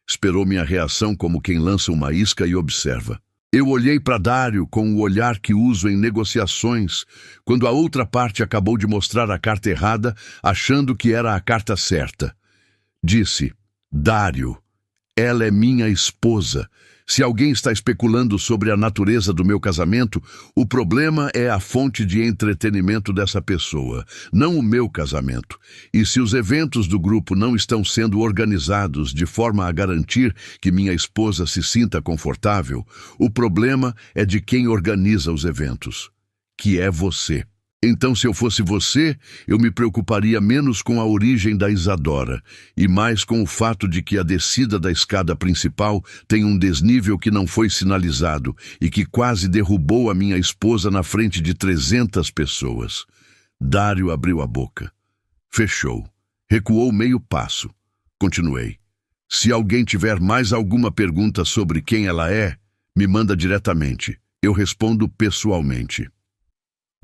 Esperou minha reação como quem lança uma isca e observa. Eu olhei para Dário com o olhar que uso em negociações, quando a outra parte acabou de mostrar a carta errada, achando que era a carta certa. Disse: "Dário, ela é minha esposa. Se alguém está especulando sobre a natureza do meu casamento, o problema é a fonte de entretenimento dessa pessoa, não o meu casamento. E se os eventos do grupo não estão sendo organizados de forma a garantir que minha esposa se sinta confortável, o problema é de quem organiza os eventos, que é você. Então, se eu fosse você, eu me preocuparia menos com a origem da Isadora e mais com o fato de que a descida da escada principal tem um desnível que não foi sinalizado e que quase derrubou a minha esposa na frente de 300 pessoas." Dário abriu a boca. Fechou. Recuou meio passo. Continuei: "Se alguém tiver mais alguma pergunta sobre quem ela é, me manda diretamente. Eu respondo pessoalmente."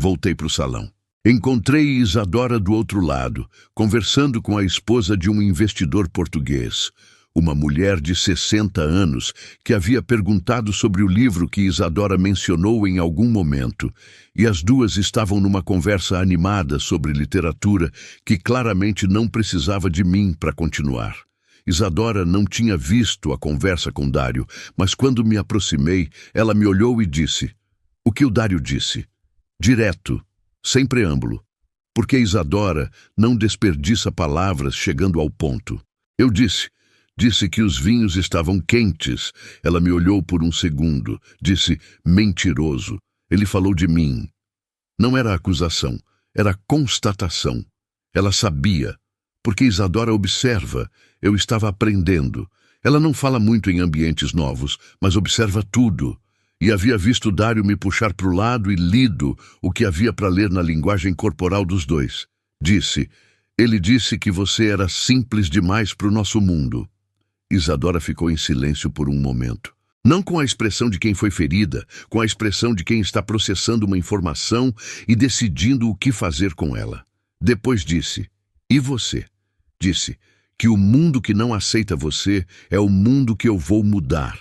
Voltei para o salão. Encontrei Isadora do outro lado, conversando com a esposa de um investidor português, uma mulher de 60 anos que havia perguntado sobre o livro que Isadora mencionou em algum momento, e as duas estavam numa conversa animada sobre literatura que claramente não precisava de mim para continuar. Isadora não tinha visto a conversa com Dário, mas quando me aproximei, ela me olhou e disse: "O que o Dário disse? Direto, sem preâmbulo, porque Isadora não desperdiça palavras chegando ao ponto." Eu disse que os vinhos estavam quentes. Ela me olhou por um segundo, disse: "Mentiroso." Ele falou de mim. Não era acusação, era constatação. Ela sabia, porque Isadora observa. Eu estava aprendendo. Ela não fala muito em ambientes novos, mas observa tudo. E havia visto Dário me puxar para o lado e lido o que havia para ler na linguagem corporal dos dois. Disse: Ele disse que você era simples demais para o nosso mundo. Isadora ficou em silêncio por um momento. Não com a expressão de quem foi ferida, com a expressão de quem está processando uma informação e decidindo o que fazer com ela. Depois disse, e você? Disse que o mundo que não aceita você é o mundo que eu vou mudar.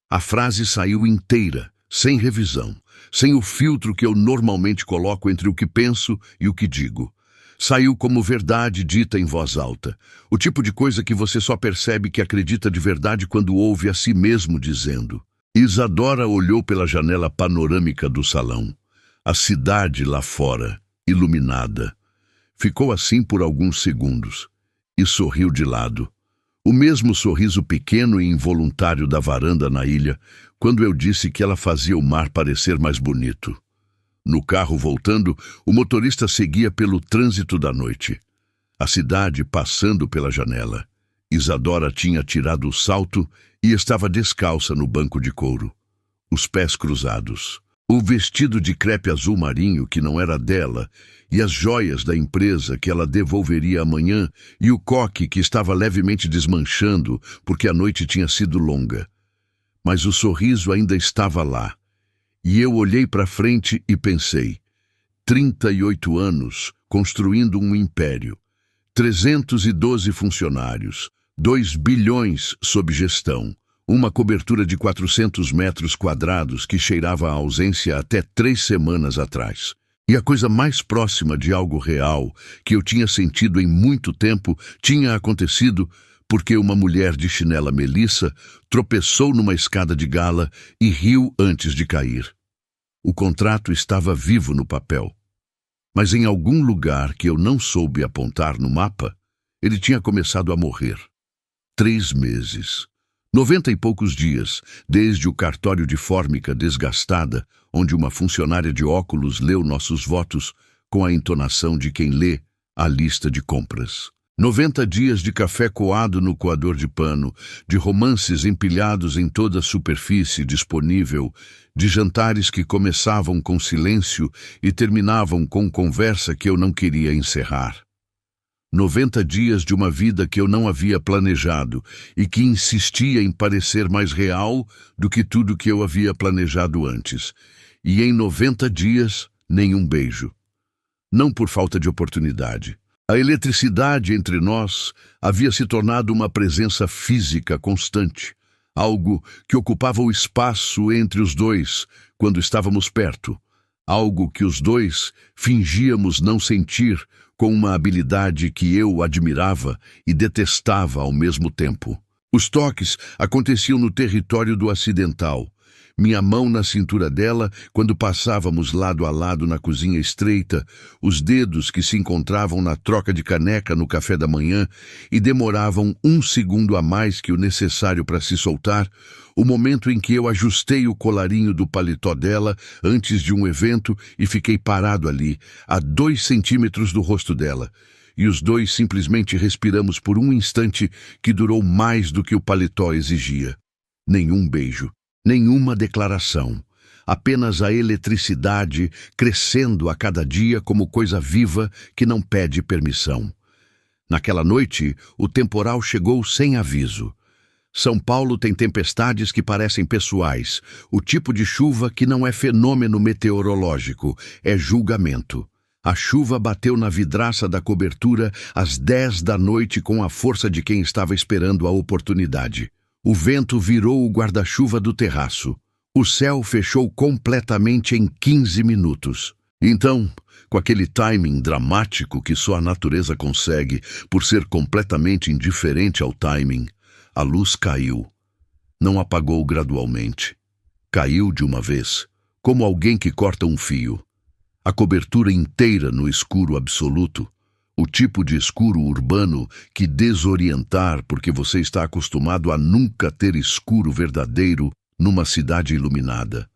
A frase saiu inteira, sem revisão, sem o filtro que eu normalmente coloco entre o que penso e o que digo. Saiu como verdade dita em voz alta, o tipo de coisa que você só percebe que acredita de verdade quando ouve a si mesmo dizendo. Isadora olhou pela janela panorâmica do salão. A cidade lá fora, iluminada. Ficou assim por alguns segundos e sorriu de lado. O mesmo sorriso pequeno e involuntário da varanda na ilha, quando eu disse que ela fazia o mar parecer mais bonito. No carro voltando, o motorista seguia pelo trânsito da noite. A cidade passando pela janela. Isadora tinha tirado o salto e estava descalça no banco de couro. Os pés cruzados. O vestido de crepe azul marinho que não era dela e as joias da empresa que ela devolveria amanhã e o coque que estava levemente desmanchando porque a noite tinha sido longa. Mas o sorriso ainda estava lá. E eu olhei para frente e pensei, 38 anos construindo um império, 312 funcionários, 2 bilhões sob gestão, uma cobertura de 400 metros quadrados que cheirava a ausência até 3 semanas atrás. E a coisa mais próxima de algo real que eu tinha sentido em muito tempo tinha acontecido porque uma mulher de chinela melissa tropeçou numa escada de gala e riu antes de cair. O contrato estava vivo no papel, mas em algum lugar que eu não soube apontar no mapa, ele tinha começado a morrer. 3 meses. 90 e poucos dias, desde o cartório de fórmica desgastada, onde uma funcionária de óculos leu nossos votos com a entonação de quem lê a lista de compras. 90 dias de café coado no coador de pano, de romances empilhados em toda a superfície disponível, de jantares que começavam com silêncio e terminavam com conversa que eu não queria encerrar. 90 dias de uma vida que eu não havia planejado e que insistia em parecer mais real do que tudo que eu havia planejado antes. E em 90 dias, nenhum beijo. Não por falta de oportunidade. A eletricidade entre nós havia se tornado uma presença física constante, algo que ocupava o espaço entre os dois quando estávamos perto, algo que os dois fingíamos não sentir com uma habilidade que eu admirava e detestava ao mesmo tempo. Os toques aconteciam no território do acidental. Minha mão na cintura dela quando passávamos lado a lado na cozinha estreita, os dedos que se encontravam na troca de caneca no café da manhã e demoravam 1 segundo a mais que o necessário para se soltar, o momento em que eu ajustei o colarinho do paletó dela antes de um evento e fiquei parado ali, a 2 centímetros do rosto dela. E os dois simplesmente respiramos por um instante que durou mais do que o paletó exigia. Nenhum beijo. Nenhuma declaração, apenas a eletricidade crescendo a cada dia como coisa viva que não pede permissão. Naquela noite, o temporal chegou sem aviso. São Paulo tem tempestades que parecem pessoais, o tipo de chuva que não é fenômeno meteorológico, é julgamento. A chuva bateu na vidraça da cobertura às 10 da noite com a força de quem estava esperando a oportunidade. O vento virou o guarda-chuva do terraço. O céu fechou completamente em 15 minutos. Então, com aquele timing dramático que só a natureza consegue, por ser completamente indiferente ao timing, a luz caiu. Não apagou gradualmente. Caiu de uma vez, como alguém que corta um fio. A cobertura inteira no escuro absoluto. O tipo de escuro urbano que desorientar porque você está acostumado a nunca ter escuro verdadeiro numa cidade iluminada.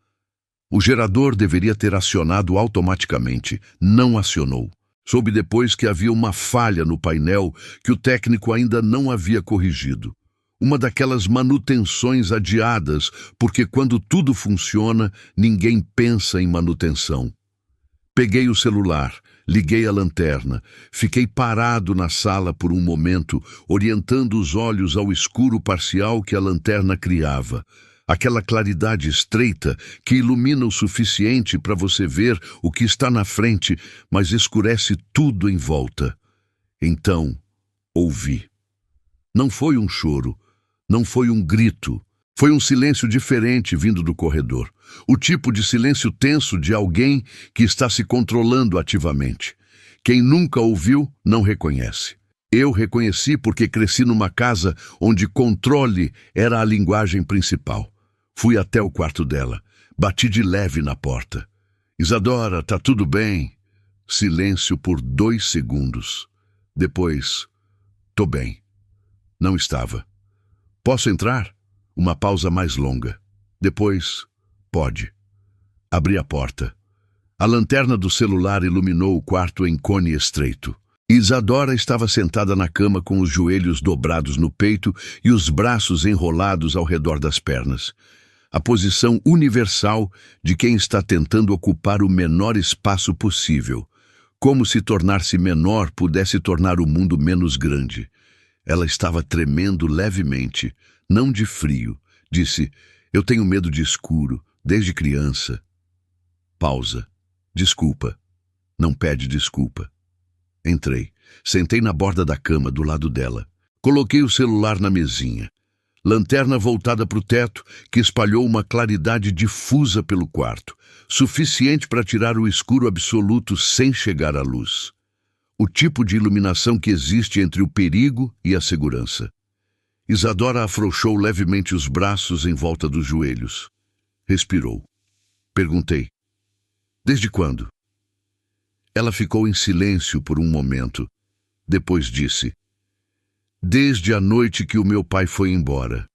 O gerador deveria ter acionado automaticamente, não acionou. Soube depois que havia uma falha no painel que o técnico ainda não havia corrigido. Uma daquelas manutenções adiadas, porque quando tudo funciona, ninguém pensa em manutenção. Peguei o celular. Liguei a lanterna. Fiquei parado na sala por um momento, orientando os olhos ao escuro parcial que a lanterna criava. Aquela claridade estreita que ilumina o suficiente para você ver o que está na frente, mas escurece tudo em volta. Então, ouvi. Não foi um choro, não foi um grito. Foi um silêncio diferente vindo do corredor. O tipo de silêncio tenso de alguém que está se controlando ativamente. Quem nunca ouviu, não reconhece. Eu reconheci porque cresci numa casa onde controle era a linguagem principal. Fui até o quarto dela. Bati de leve na porta. Isadora, tá tudo bem? Silêncio por 2 segundos. Depois, tô bem. Não estava. Posso entrar? Uma pausa mais longa. Depois, pode. Abri a porta. A lanterna do celular iluminou o quarto em cone estreito. Isadora estava sentada na cama com os joelhos dobrados no peito e os braços enrolados ao redor das pernas. A posição universal de quem está tentando ocupar o menor espaço possível. Como se tornar-se menor pudesse tornar o mundo menos grande. Ela estava tremendo levemente, não de frio. Disse, eu tenho medo de escuro, desde criança. Pausa. Desculpa. Não pede desculpa. Entrei. Sentei na borda da cama, do lado dela. Coloquei o celular na mesinha. Lanterna voltada para o teto, que espalhou uma claridade difusa pelo quarto, suficiente para tirar o escuro absoluto sem chegar à luz. O tipo de iluminação que existe entre o perigo e a segurança. Isadora afrouxou levemente os braços em volta dos joelhos. Respirou. Perguntei. Desde quando? Ela ficou em silêncio por um momento. Depois disse. Desde a noite que o meu pai foi embora.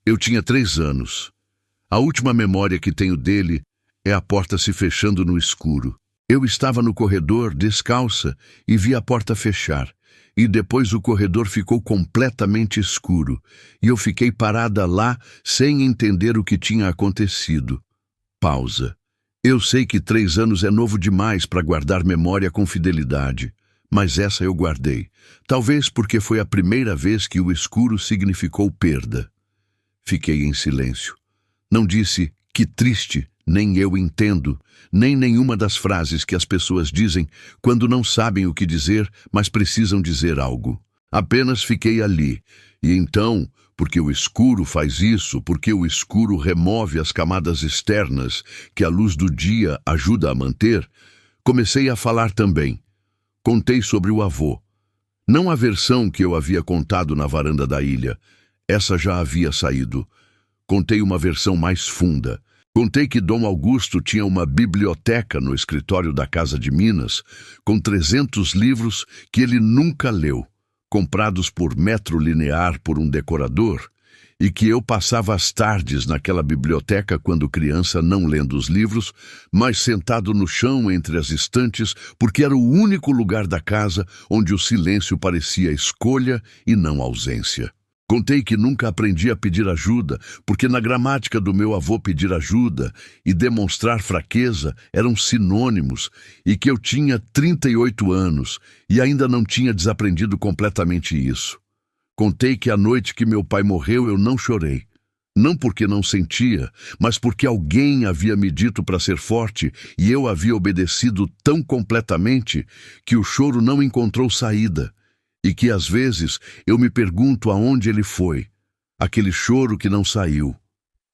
Eu tinha 3 anos. A última memória que tenho dele é a porta se fechando no escuro. Eu estava no corredor, descalça, e vi a porta fechar. E depois o corredor ficou completamente escuro, e eu fiquei parada lá sem entender o que tinha acontecido. Pausa. Eu sei que 3 anos é novo demais para guardar memória com fidelidade, mas essa eu guardei, talvez porque foi a primeira vez que o escuro significou perda. Fiquei em silêncio. Não disse, que triste, nem eu entendo, nem nenhuma das frases que as pessoas dizem quando não sabem o que dizer, mas precisam dizer algo. Apenas fiquei ali, e então, porque o escuro faz isso, porque o escuro remove as camadas externas que a luz do dia ajuda a manter, comecei a falar também. Contei sobre o avô. Não a versão que eu havia contado na varanda da ilha. Essa já havia saído. Contei uma versão mais funda. Contei que Dom Augusto tinha uma biblioteca no escritório da Casa de Minas, com 300 livros que ele nunca leu, comprados por metro linear por um decorador, e que eu passava as tardes naquela biblioteca quando criança não lendo os livros, mas sentado no chão entre as estantes, porque era o único lugar da casa onde o silêncio parecia escolha e não ausência. Contei que nunca aprendi a pedir ajuda, porque na gramática do meu avô pedir ajuda e demonstrar fraqueza eram sinônimos, e que eu tinha 38 anos e ainda não tinha desaprendido completamente isso. Contei que a noite que meu pai morreu eu não chorei. Não porque não sentia, mas porque alguém havia me dito para ser forte e eu havia obedecido tão completamente que o choro não encontrou saída. E que às vezes eu me pergunto aonde ele foi. Aquele choro que não saiu.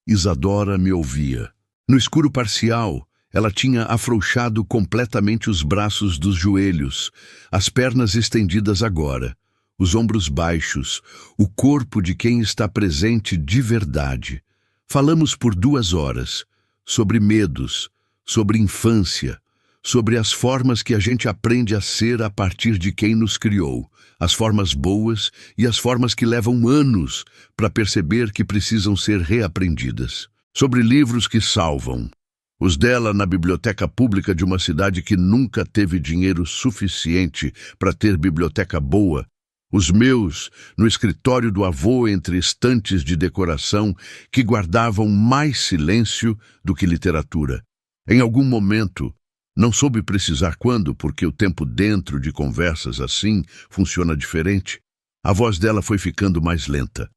Isadora me ouvia. No escuro parcial, ela tinha afrouxado completamente os braços dos joelhos, as pernas estendidas agora, os ombros baixos, o corpo de quem está presente de verdade. Falamos por 2 horas, sobre medos, sobre infância, sobre as formas que a gente aprende a ser a partir de quem nos criou, as formas boas e as formas que levam anos para perceber que precisam ser reaprendidas. Sobre livros que salvam. Os dela na biblioteca pública de uma cidade que nunca teve dinheiro suficiente para ter biblioteca boa. Os meus no escritório do avô entre estantes de decoração que guardavam mais silêncio do que literatura. Em algum momento, Não soube precisar quando, porque o tempo dentro de conversas assim funciona diferente. A voz dela foi ficando mais lenta.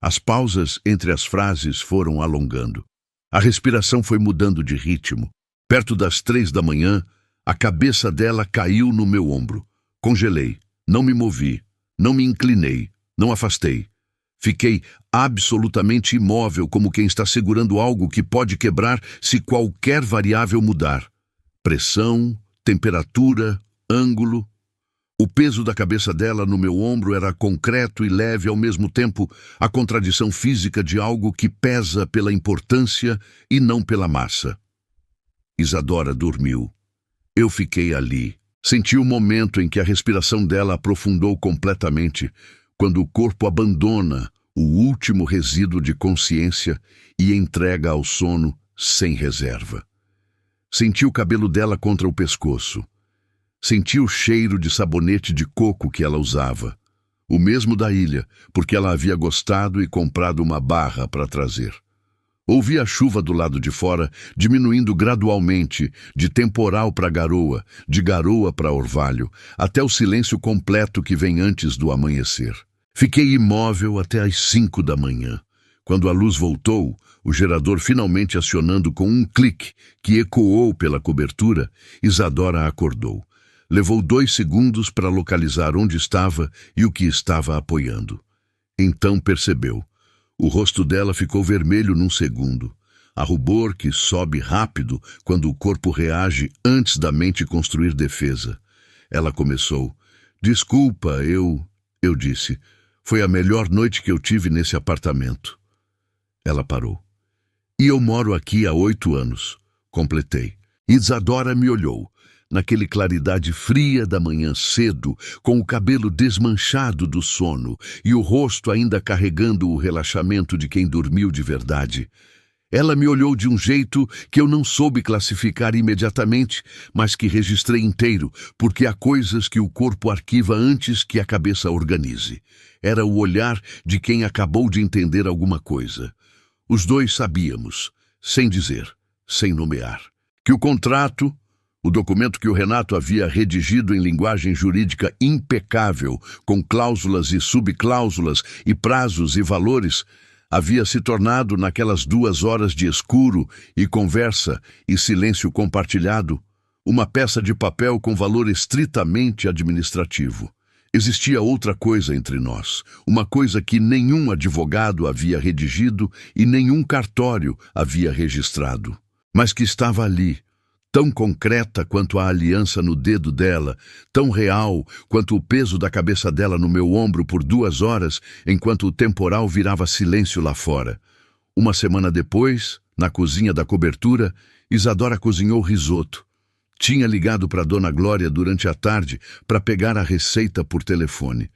As pausas entre as frases foram alongando. A respiração foi mudando de ritmo. Perto das 3 da manhã, a cabeça dela caiu no meu ombro. Congelei. Não me movi. Não me inclinei. Não afastei. Fiquei absolutamente imóvel, como quem está segurando algo que pode quebrar se qualquer variável mudar. Pressão, temperatura, ângulo. O peso da cabeça dela no meu ombro era concreto e leve ao mesmo tempo, a contradição física de algo que pesa pela importância e não pela massa. Isadora dormiu. Eu fiquei ali. Senti o momento em que a respiração dela aprofundou completamente, quando o corpo abandona o último resíduo de consciência e entrega ao sono sem reserva. Senti o cabelo dela contra o pescoço. Senti o cheiro de sabonete de coco que ela usava. O mesmo da ilha, porque ela havia gostado e comprado uma barra para trazer. Ouvi a chuva do lado de fora, diminuindo gradualmente, de temporal para garoa, de garoa para orvalho, até o silêncio completo que vem antes do amanhecer. Fiquei imóvel até às 5 da manhã. Quando a luz voltou, o gerador finalmente acionando com um clique que ecoou pela cobertura, Isadora acordou. Levou 2 segundos para localizar onde estava e o que estava apoiando. Então percebeu. O rosto dela ficou vermelho num segundo. Há rubor que sobe rápido quando o corpo reage antes da mente construir defesa. Ela começou. Desculpa, eu disse. Foi a melhor noite que eu tive nesse apartamento. Ela parou. E eu moro aqui há 8 anos. Completei. Isadora me olhou. Naquele claridade fria da manhã cedo, com o cabelo desmanchado do sono e o rosto ainda carregando o relaxamento de quem dormiu de verdade. Ela me olhou de um jeito que eu não soube classificar imediatamente, mas que registrei inteiro, porque há coisas que o corpo arquiva antes que a cabeça organize. Era o olhar de quem acabou de entender alguma coisa. Os dois sabíamos, sem dizer, sem nomear, que o contrato, o documento que o Renato havia redigido em linguagem jurídica impecável, com cláusulas e subcláusulas e prazos e valores, havia se tornado, naquelas 2 horas de escuro e conversa e silêncio compartilhado, uma peça de papel com valor estritamente administrativo. Existia outra coisa entre nós, uma coisa que nenhum advogado havia redigido e nenhum cartório havia registrado, mas que estava ali, tão concreta quanto a aliança no dedo dela, tão real quanto o peso da cabeça dela no meu ombro por 2 horas, enquanto o temporal virava silêncio lá fora. Uma semana depois, na cozinha da cobertura, Isadora cozinhou risoto. Tinha ligado para Dona Glória durante a tarde para pegar a receita por telefone.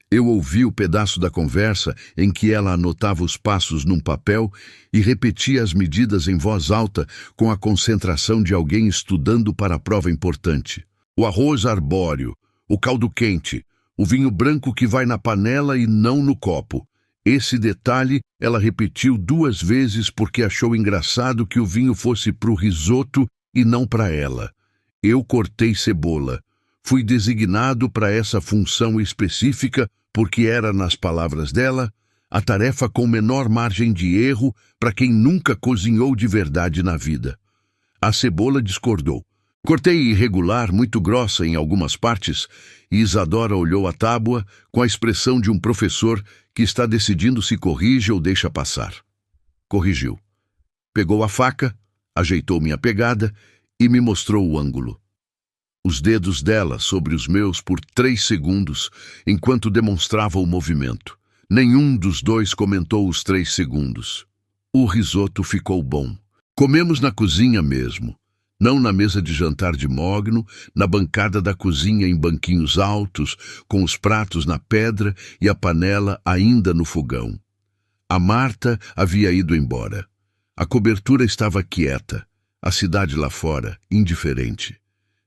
Eu ouvi o pedaço da conversa em que ela anotava os passos num papel e repetia as medidas em voz alta com a concentração de alguém estudando para a prova importante. O arroz arbóreo, o caldo quente, o vinho branco que vai na panela e não no copo. Esse detalhe ela repetiu 2 vezes porque achou engraçado que o vinho fosse para o risoto e não para ela. Eu cortei cebola. Fui designado para essa função específica porque era, nas palavras dela, a tarefa com menor margem de erro para quem nunca cozinhou de verdade na vida. A cebola discordou. Cortei irregular, muito grossa em algumas partes, e Isadora olhou a tábua com a expressão de um professor que está decidindo se corrige ou deixa passar. Corrigiu. Pegou a faca, ajeitou minha pegada e me mostrou o ângulo. Os dedos dela sobre os meus por 3 segundos, enquanto demonstrava o movimento. Nenhum dos dois comentou os 3 segundos. O risoto ficou bom. Comemos na cozinha mesmo. Não na mesa de jantar de mogno, na bancada da cozinha em banquinhos altos, com os pratos na pedra e a panela ainda no fogão. A Marta havia ido embora. A cobertura estava quieta, a cidade lá fora, indiferente.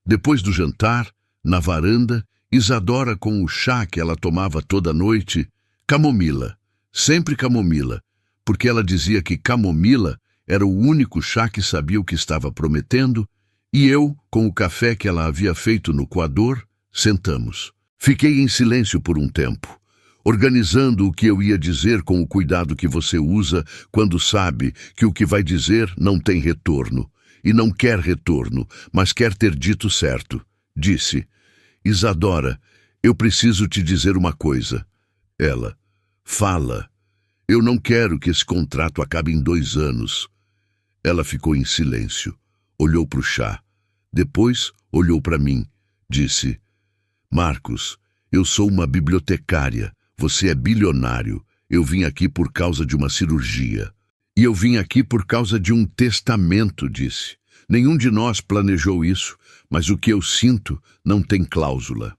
Depois do jantar, na varanda, Isadora com o chá que ela tomava toda noite, camomila, sempre camomila, porque ela dizia que camomila era o único chá que sabia o que estava prometendo E eu, com o café que ela havia feito no coador, sentamos. Fiquei em silêncio por um tempo, organizando o que eu ia dizer com o cuidado que você usa quando sabe que o que vai dizer não tem retorno. E não quer retorno, mas quer ter dito certo. Disse: Isadora, eu preciso te dizer uma coisa. Ela: fala. Eu não quero que esse contrato acabe em 2 anos. Ela ficou em silêncio. Olhou para o chá. Depois olhou para mim. Disse: Marcos, eu sou uma bibliotecária. Você é bilionário. Eu vim aqui por causa de uma cirurgia. E eu vim aqui por causa de um testamento, disse. Nenhum de nós planejou isso, mas o que eu sinto não tem cláusula.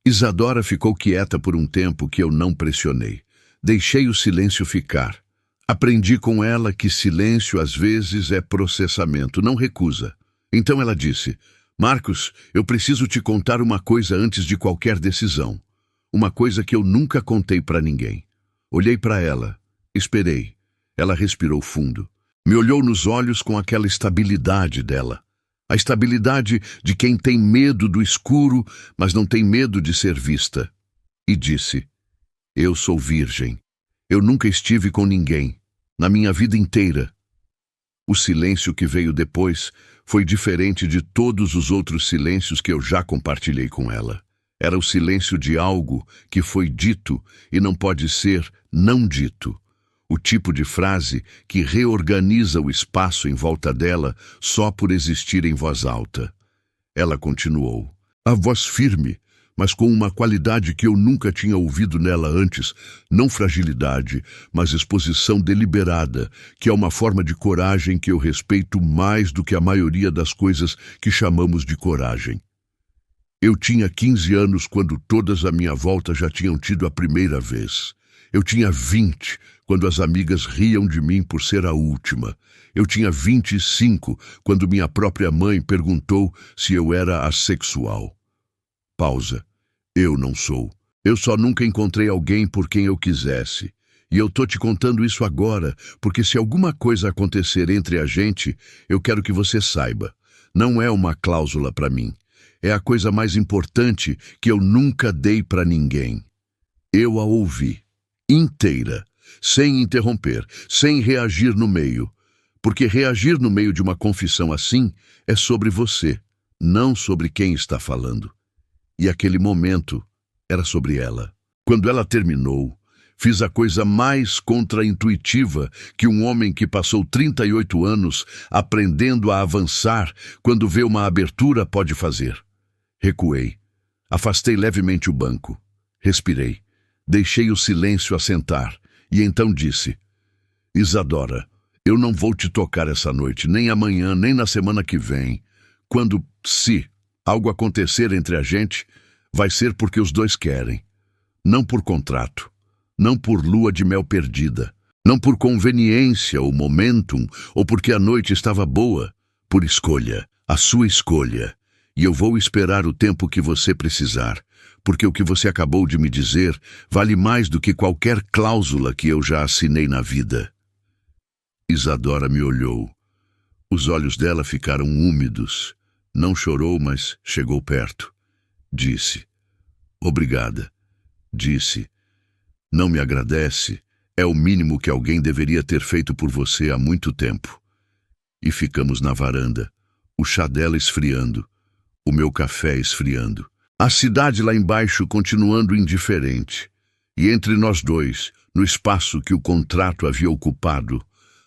Isadora ficou quieta por um tempo que eu não pressionei. Deixei o silêncio ficar. Aprendi com ela que silêncio às vezes é processamento, não recusa. Então ela disse: Marcos, eu preciso te contar uma coisa antes de qualquer decisão. Uma coisa que eu nunca contei para ninguém. Olhei para ela. Esperei. Ela respirou fundo. Me olhou nos olhos com aquela estabilidade dela. A estabilidade de quem tem medo do escuro, mas não tem medo de ser vista. E disse: Eu sou virgem. Eu nunca estive com ninguém, na minha vida inteira. O silêncio que veio depois foi diferente de todos os outros silêncios que eu já compartilhei com ela. Era o silêncio de algo que foi dito e não pode ser não dito. O tipo de frase que reorganiza o espaço em volta dela só por existir em voz alta. Ela continuou. A voz firme, mas com uma qualidade que eu nunca tinha ouvido nela antes, não fragilidade, mas exposição deliberada, que é uma forma de coragem que eu respeito mais do que a maioria das coisas que chamamos de coragem. Eu tinha 15 anos quando todas à minha volta já tinham tido a primeira vez. Eu tinha 20 quando as amigas riam de mim por ser a última. Eu tinha 25 quando minha própria mãe perguntou se eu era assexual. Pausa. Eu não sou. Eu só nunca encontrei alguém por quem eu quisesse. E eu tô te contando isso agora, porque se alguma coisa acontecer entre a gente, eu quero que você saiba. Não é uma cláusula para mim. É a coisa mais importante que eu nunca dei para ninguém. Eu a ouvi, inteira, sem interromper, sem reagir no meio. Porque reagir no meio de uma confissão assim é sobre você, não sobre quem está falando. E aquele momento era sobre ela. Quando ela terminou, fiz a coisa mais contraintuitiva que um homem que passou 38 anos aprendendo a avançar quando vê uma abertura pode fazer. Recuei. Afastei levemente o banco. Respirei. Deixei o silêncio assentar. E então disse: Isadora, eu não vou te tocar essa noite, nem amanhã, nem na semana que vem. Se algo acontecer entre a gente, vai ser porque os dois querem. Não por contrato. Não por lua de mel perdida. Não por conveniência ou momentum, ou porque a noite estava boa. Por escolha. A sua escolha. E eu vou esperar o tempo que você precisar, porque o que você acabou de me dizer vale mais do que qualquer cláusula que eu já assinei na vida. Isadora me olhou. Os olhos dela ficaram úmidos. Não chorou, mas chegou perto. Disse: Obrigada. Disse: Não me agradece. É o mínimo que alguém deveria ter feito por você há muito tempo. E ficamos na varanda, o chá dela esfriando. O meu café esfriando. A cidade lá embaixo continuando indiferente. E entre nós dois, no espaço que o contrato havia ocupado,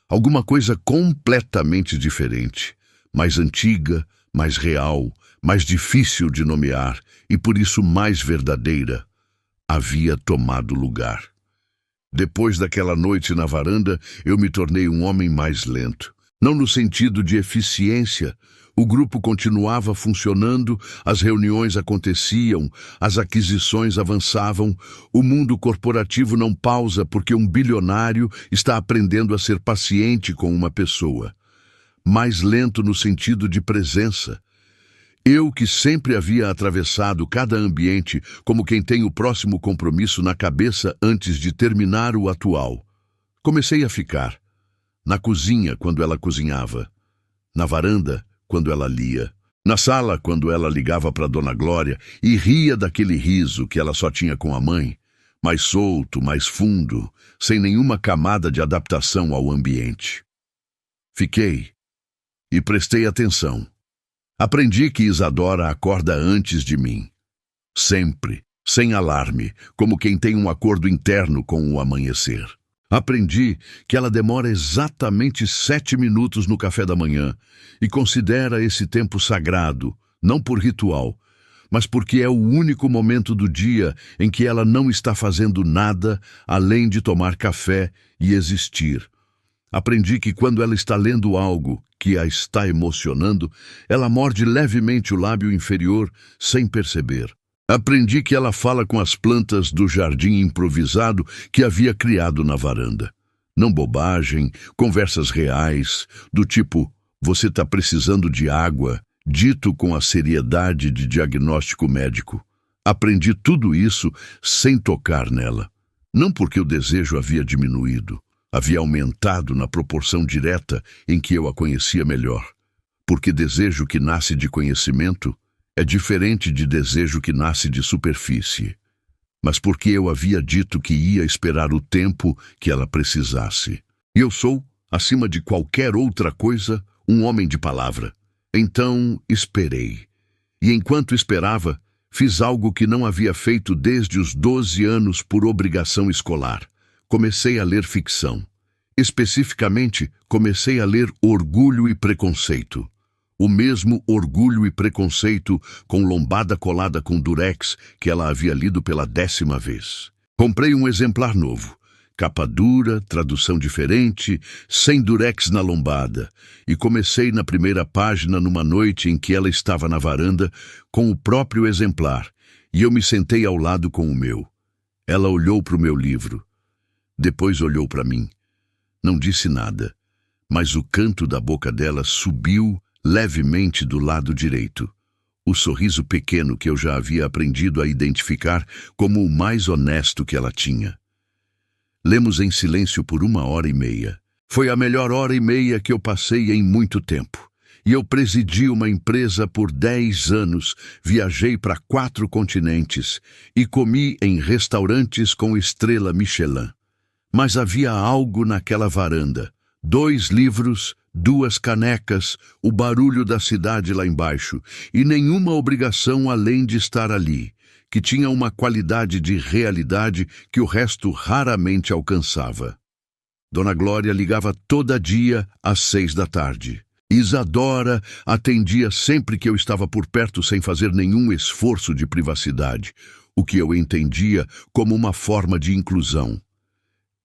alguma coisa completamente diferente. Mais antiga, mais real, mais difícil de nomear e por isso mais verdadeira, havia tomado lugar. Depois daquela noite na varanda, eu me tornei um homem mais lento. Não no sentido de eficiência. O grupo continuava funcionando, as reuniões aconteciam, as aquisições avançavam, o mundo corporativo não pausa porque um bilionário está aprendendo a ser paciente com uma pessoa. Mais lento no sentido de presença. Eu, que sempre havia atravessado cada ambiente como quem tem o próximo compromisso na cabeça antes de terminar o atual, comecei a ficar. Na cozinha, quando ela cozinhava. Na varanda, quando ela lia. Na sala, quando ela ligava para Dona Glória e ria daquele riso que ela só tinha com a mãe, mais solto, mais fundo, sem nenhuma camada de adaptação ao ambiente. Fiquei e prestei atenção. Aprendi que Isadora acorda antes de mim. Sempre, sem alarme, como quem tem um acordo interno com o amanhecer. Aprendi que ela demora exatamente 7 minutos no café da manhã e considera esse tempo sagrado, não por ritual, mas porque é o único momento do dia em que ela não está fazendo nada além de tomar café e existir. Aprendi que quando ela está lendo algo que a está emocionando, ela morde levemente o lábio inferior sem perceber. Aprendi que ela fala com as plantas do jardim improvisado que havia criado na varanda. Não bobagem, conversas reais, do tipo, você está precisando de água, dito com a seriedade de diagnóstico médico. Aprendi tudo isso sem tocar nela. Não porque o desejo havia diminuído, havia aumentado na proporção direta em que eu a conhecia melhor. Porque desejo que nasce de conhecimento é diferente de desejo que nasce de superfície. Mas porque eu havia dito que ia esperar o tempo que ela precisasse. E eu sou, acima de qualquer outra coisa, um homem de palavra. Então, esperei. E enquanto esperava, fiz algo que não havia feito desde os 12 anos por obrigação escolar. Comecei a ler ficção. Especificamente, comecei a ler Orgulho e Preconceito. O mesmo Orgulho e Preconceito com lombada colada com durex que ela havia lido pela 10ª vez. Comprei um exemplar novo, capa dura, tradução diferente, sem durex na lombada, e comecei na primeira página numa noite em que ela estava na varanda com o próprio exemplar, e eu me sentei ao lado com o meu. Ela olhou para o meu livro. Depois olhou para mim. Não disse nada, mas o canto da boca dela subiu levemente do lado direito. O sorriso pequeno que eu já havia aprendido a identificar como o mais honesto que ela tinha. Lemos em silêncio por 1h30. Foi a melhor 1h30 que eu passei em muito tempo. E eu presidi uma empresa por 10 anos, viajei para 4 continentes e comi em restaurantes com estrela Michelin. Mas havia algo naquela varanda. 2 livros, 2 canecas, o barulho da cidade lá embaixo, e nenhuma obrigação além de estar ali, que tinha uma qualidade de realidade que o resto raramente alcançava. Dona Glória ligava todo dia às 6 da tarde. Isadora atendia sempre que eu estava por perto sem fazer nenhum esforço de privacidade, o que eu entendia como uma forma de inclusão.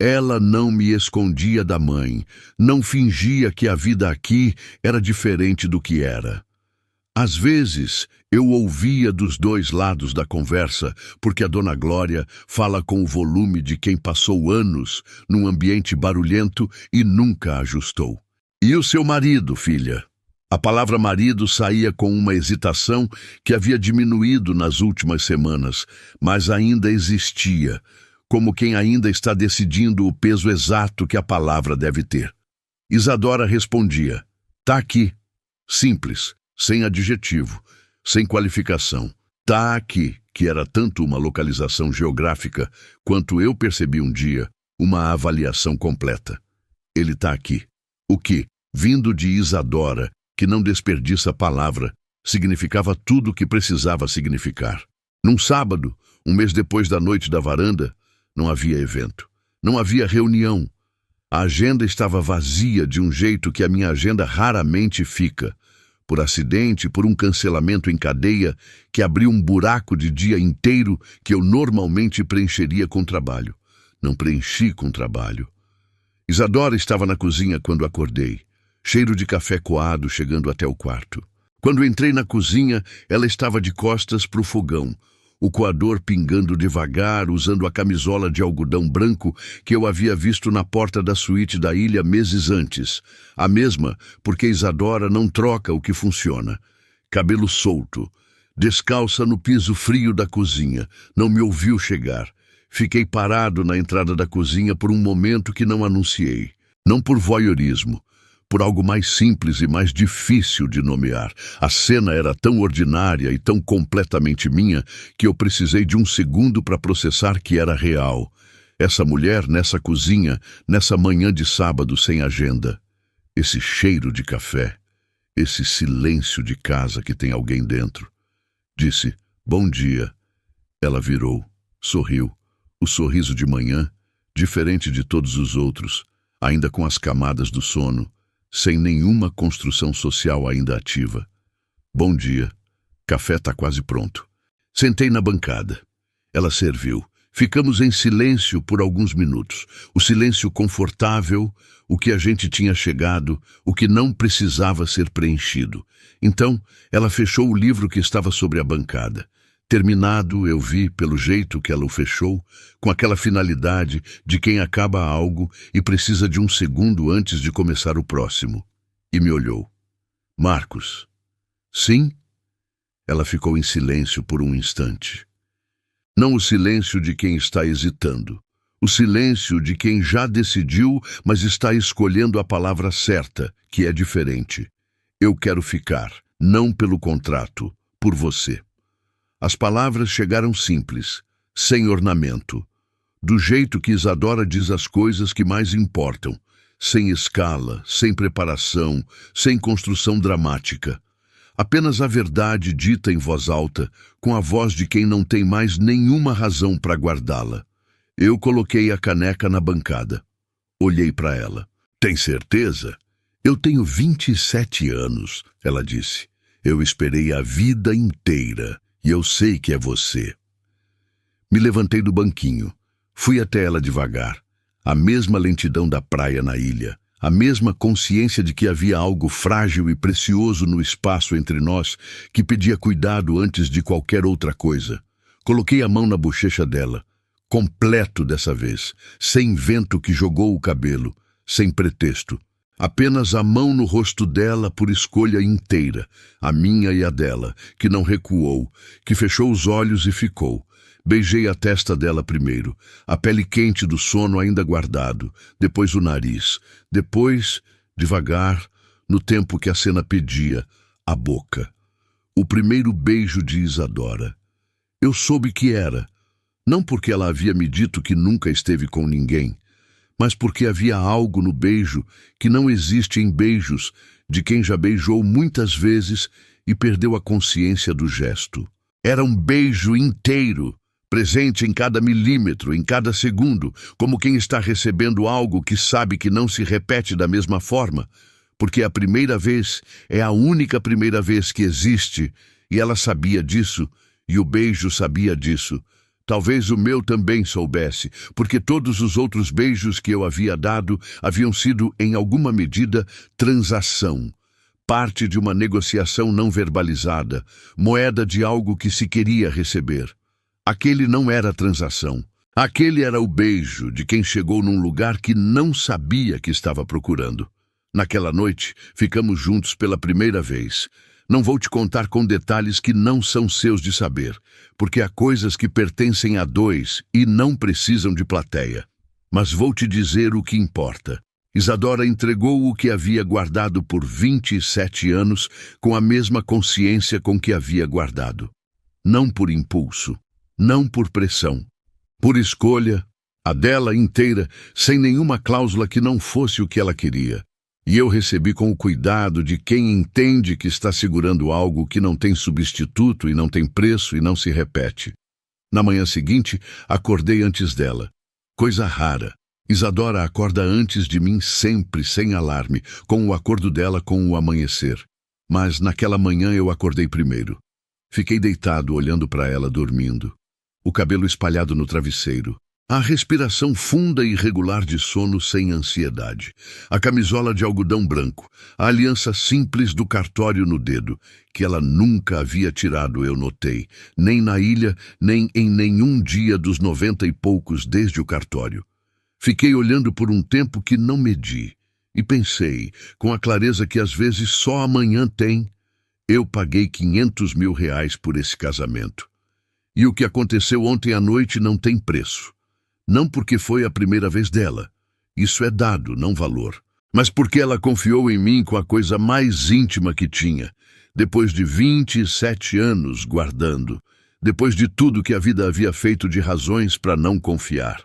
Ela não me escondia da mãe, não fingia que a vida aqui era diferente do que era. Às vezes, eu ouvia dos 2 lados da conversa, porque a Dona Glória fala com o volume de quem passou anos num ambiente barulhento e nunca ajustou. E o seu marido, filha? A palavra marido saía com uma hesitação que havia diminuído nas últimas semanas, mas ainda existia, como quem ainda está decidindo o peso exato que a palavra deve ter. Isadora respondia, tá aqui. Simples, sem adjetivo, sem qualificação. Tá aqui, que era tanto uma localização geográfica, quanto eu percebi um dia, uma avaliação completa. Ele tá aqui. O que, vindo de Isadora, que não desperdiça palavra, significava tudo o que precisava significar. Num sábado, um mês depois da noite da varanda, não havia evento, não havia reunião. A agenda estava vazia de um jeito que a minha agenda raramente fica, por acidente, por um cancelamento em cadeia que abriu um buraco de dia inteiro que eu normalmente preencheria com trabalho. Não preenchi com trabalho. Isadora estava na cozinha quando acordei, cheiro de café coado chegando até o quarto. Quando entrei na cozinha, ela estava de costas para o fogão, o coador pingando devagar, usando a camisola de algodão branco que eu havia visto na porta da suíte da ilha meses antes. A mesma, porque Isadora não troca o que funciona. Cabelo solto, descalça no piso frio da cozinha, não me ouviu chegar. Fiquei parado na entrada da cozinha por um momento que não anunciei. Não por voyeurismo, por algo mais simples e mais difícil de nomear. A cena era tão ordinária e tão completamente minha que eu precisei de um segundo para processar que era real. Essa mulher nessa cozinha, nessa manhã de sábado sem agenda. Esse cheiro de café. Esse silêncio de casa que tem alguém dentro. Disse, bom dia. Ela virou, sorriu. O sorriso de manhã, diferente de todos os outros, ainda com as camadas do sono, sem nenhuma construção social ainda ativa. Bom dia. Café tá quase pronto. Sentei na bancada. Ela serviu. Ficamos em silêncio por alguns minutos. O silêncio confortável, o que a gente tinha chegado, o que não precisava ser preenchido. Então, ela fechou o livro que estava sobre a bancada. Terminado, eu vi, pelo jeito que ela o fechou, com aquela finalidade de quem acaba algo e precisa de um segundo antes de começar o próximo. E me olhou. Marcos. Sim? Ela ficou em silêncio por um instante. Não o silêncio de quem está hesitando. O silêncio de quem já decidiu, mas está escolhendo a palavra certa, que é diferente. Eu quero ficar, não pelo contrato, por você. As palavras chegaram simples, sem ornamento. Do jeito que Isadora diz as coisas que mais importam. Sem escala, sem preparação, sem construção dramática. Apenas a verdade dita em voz alta, com a voz de quem não tem mais nenhuma razão para guardá-la. Eu coloquei a caneca na bancada. Olhei para ela. Tem certeza? Eu tenho 27 anos, ela disse. Eu esperei a vida inteira e eu sei que é você. Me levantei do banquinho. Fui até ela devagar. A mesma lentidão da praia na ilha. A mesma consciência de que havia algo frágil e precioso no espaço entre nós que pedia cuidado antes de qualquer outra coisa. Coloquei a mão na bochecha dela, completo dessa vez, sem vento que jogou o cabelo, sem pretexto. Apenas a mão no rosto dela por escolha inteira, a minha e a dela, que não recuou, que fechou os olhos e ficou. Beijei a testa dela primeiro, a pele quente do sono ainda guardado, depois o nariz, depois, devagar, no tempo que a cena pedia, a boca. O primeiro beijo de Isadora. Eu soube que era, não porque ela havia me dito que nunca esteve com ninguém, mas porque havia algo no beijo que não existe em beijos de quem já beijou muitas vezes e perdeu a consciência do gesto. Era um beijo inteiro, presente em cada milímetro, em cada segundo, como quem está recebendo algo que sabe que não se repete da mesma forma, porque a primeira vez é a única primeira vez que existe, e ela sabia disso, e o beijo sabia disso. Talvez o meu também soubesse, porque todos os outros beijos que eu havia dado haviam sido, em alguma medida, transação, parte de uma negociação não verbalizada, moeda de algo que se queria receber. Aquele não era transação. Aquele era o beijo de quem chegou num lugar que não sabia que estava procurando. Naquela noite, ficamos juntos pela primeira vez. Não vou te contar com detalhes que não são seus de saber, porque há coisas que pertencem a dois e não precisam de plateia. Mas vou te dizer o que importa. Isadora entregou o que havia guardado por 27 anos com a mesma consciência com que havia guardado. Não por impulso. Não por pressão, por escolha, a dela inteira, sem nenhuma cláusula que não fosse o que ela queria. E eu recebi com o cuidado de quem entende que está segurando algo que não tem substituto e não tem preço e não se repete. Na manhã seguinte, acordei antes dela. Coisa rara. Isadora acorda antes de mim sempre, sem alarme, com o acordo dela com o amanhecer. Mas naquela manhã eu acordei primeiro. Fiquei deitado olhando para ela dormindo. O cabelo espalhado no travesseiro, a respiração funda e regular de sono sem ansiedade, a camisola de algodão branco, a aliança simples do cartório no dedo, que ela nunca havia tirado, eu notei, nem na ilha, nem em nenhum dia dos 90 e poucos desde o cartório. Fiquei olhando por um tempo que não medi, e pensei, com a clareza que às vezes só amanhã tem, eu paguei R$500 mil por esse casamento. E o que aconteceu ontem à noite não tem preço. Não porque foi a primeira vez dela. Isso é dado, não valor. mas porque ela confiou em mim com a coisa mais íntima que tinha, depois de 27 anos guardando, depois de tudo que a vida havia feito de razões para não confiar.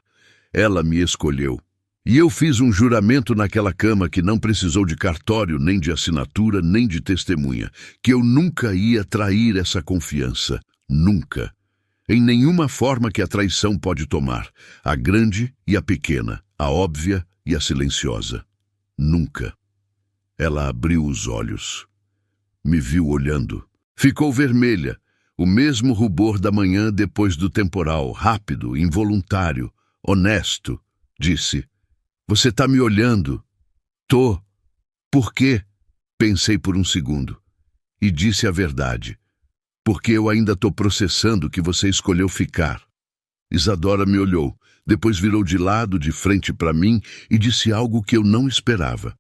Ela me escolheu. E eu fiz um juramento naquela cama que não precisou de cartório, nem de assinatura, nem de testemunha, que eu nunca ia trair essa confiança. Nunca. Em nenhuma forma que a traição pode tomar, a grande e a pequena, a óbvia e a silenciosa. Nunca. Ela abriu os olhos. Me viu olhando. Ficou vermelha, o mesmo rubor da manhã depois do temporal, rápido, involuntário, honesto. Disse: "Você tá me olhando?" "Tô." "Por quê?" Pensei por um segundo. E disse a verdade. "Porque eu ainda tô processando que você escolheu ficar." Isadora me olhou, depois virou de lado, de frente para mim, e disse algo que eu não esperava.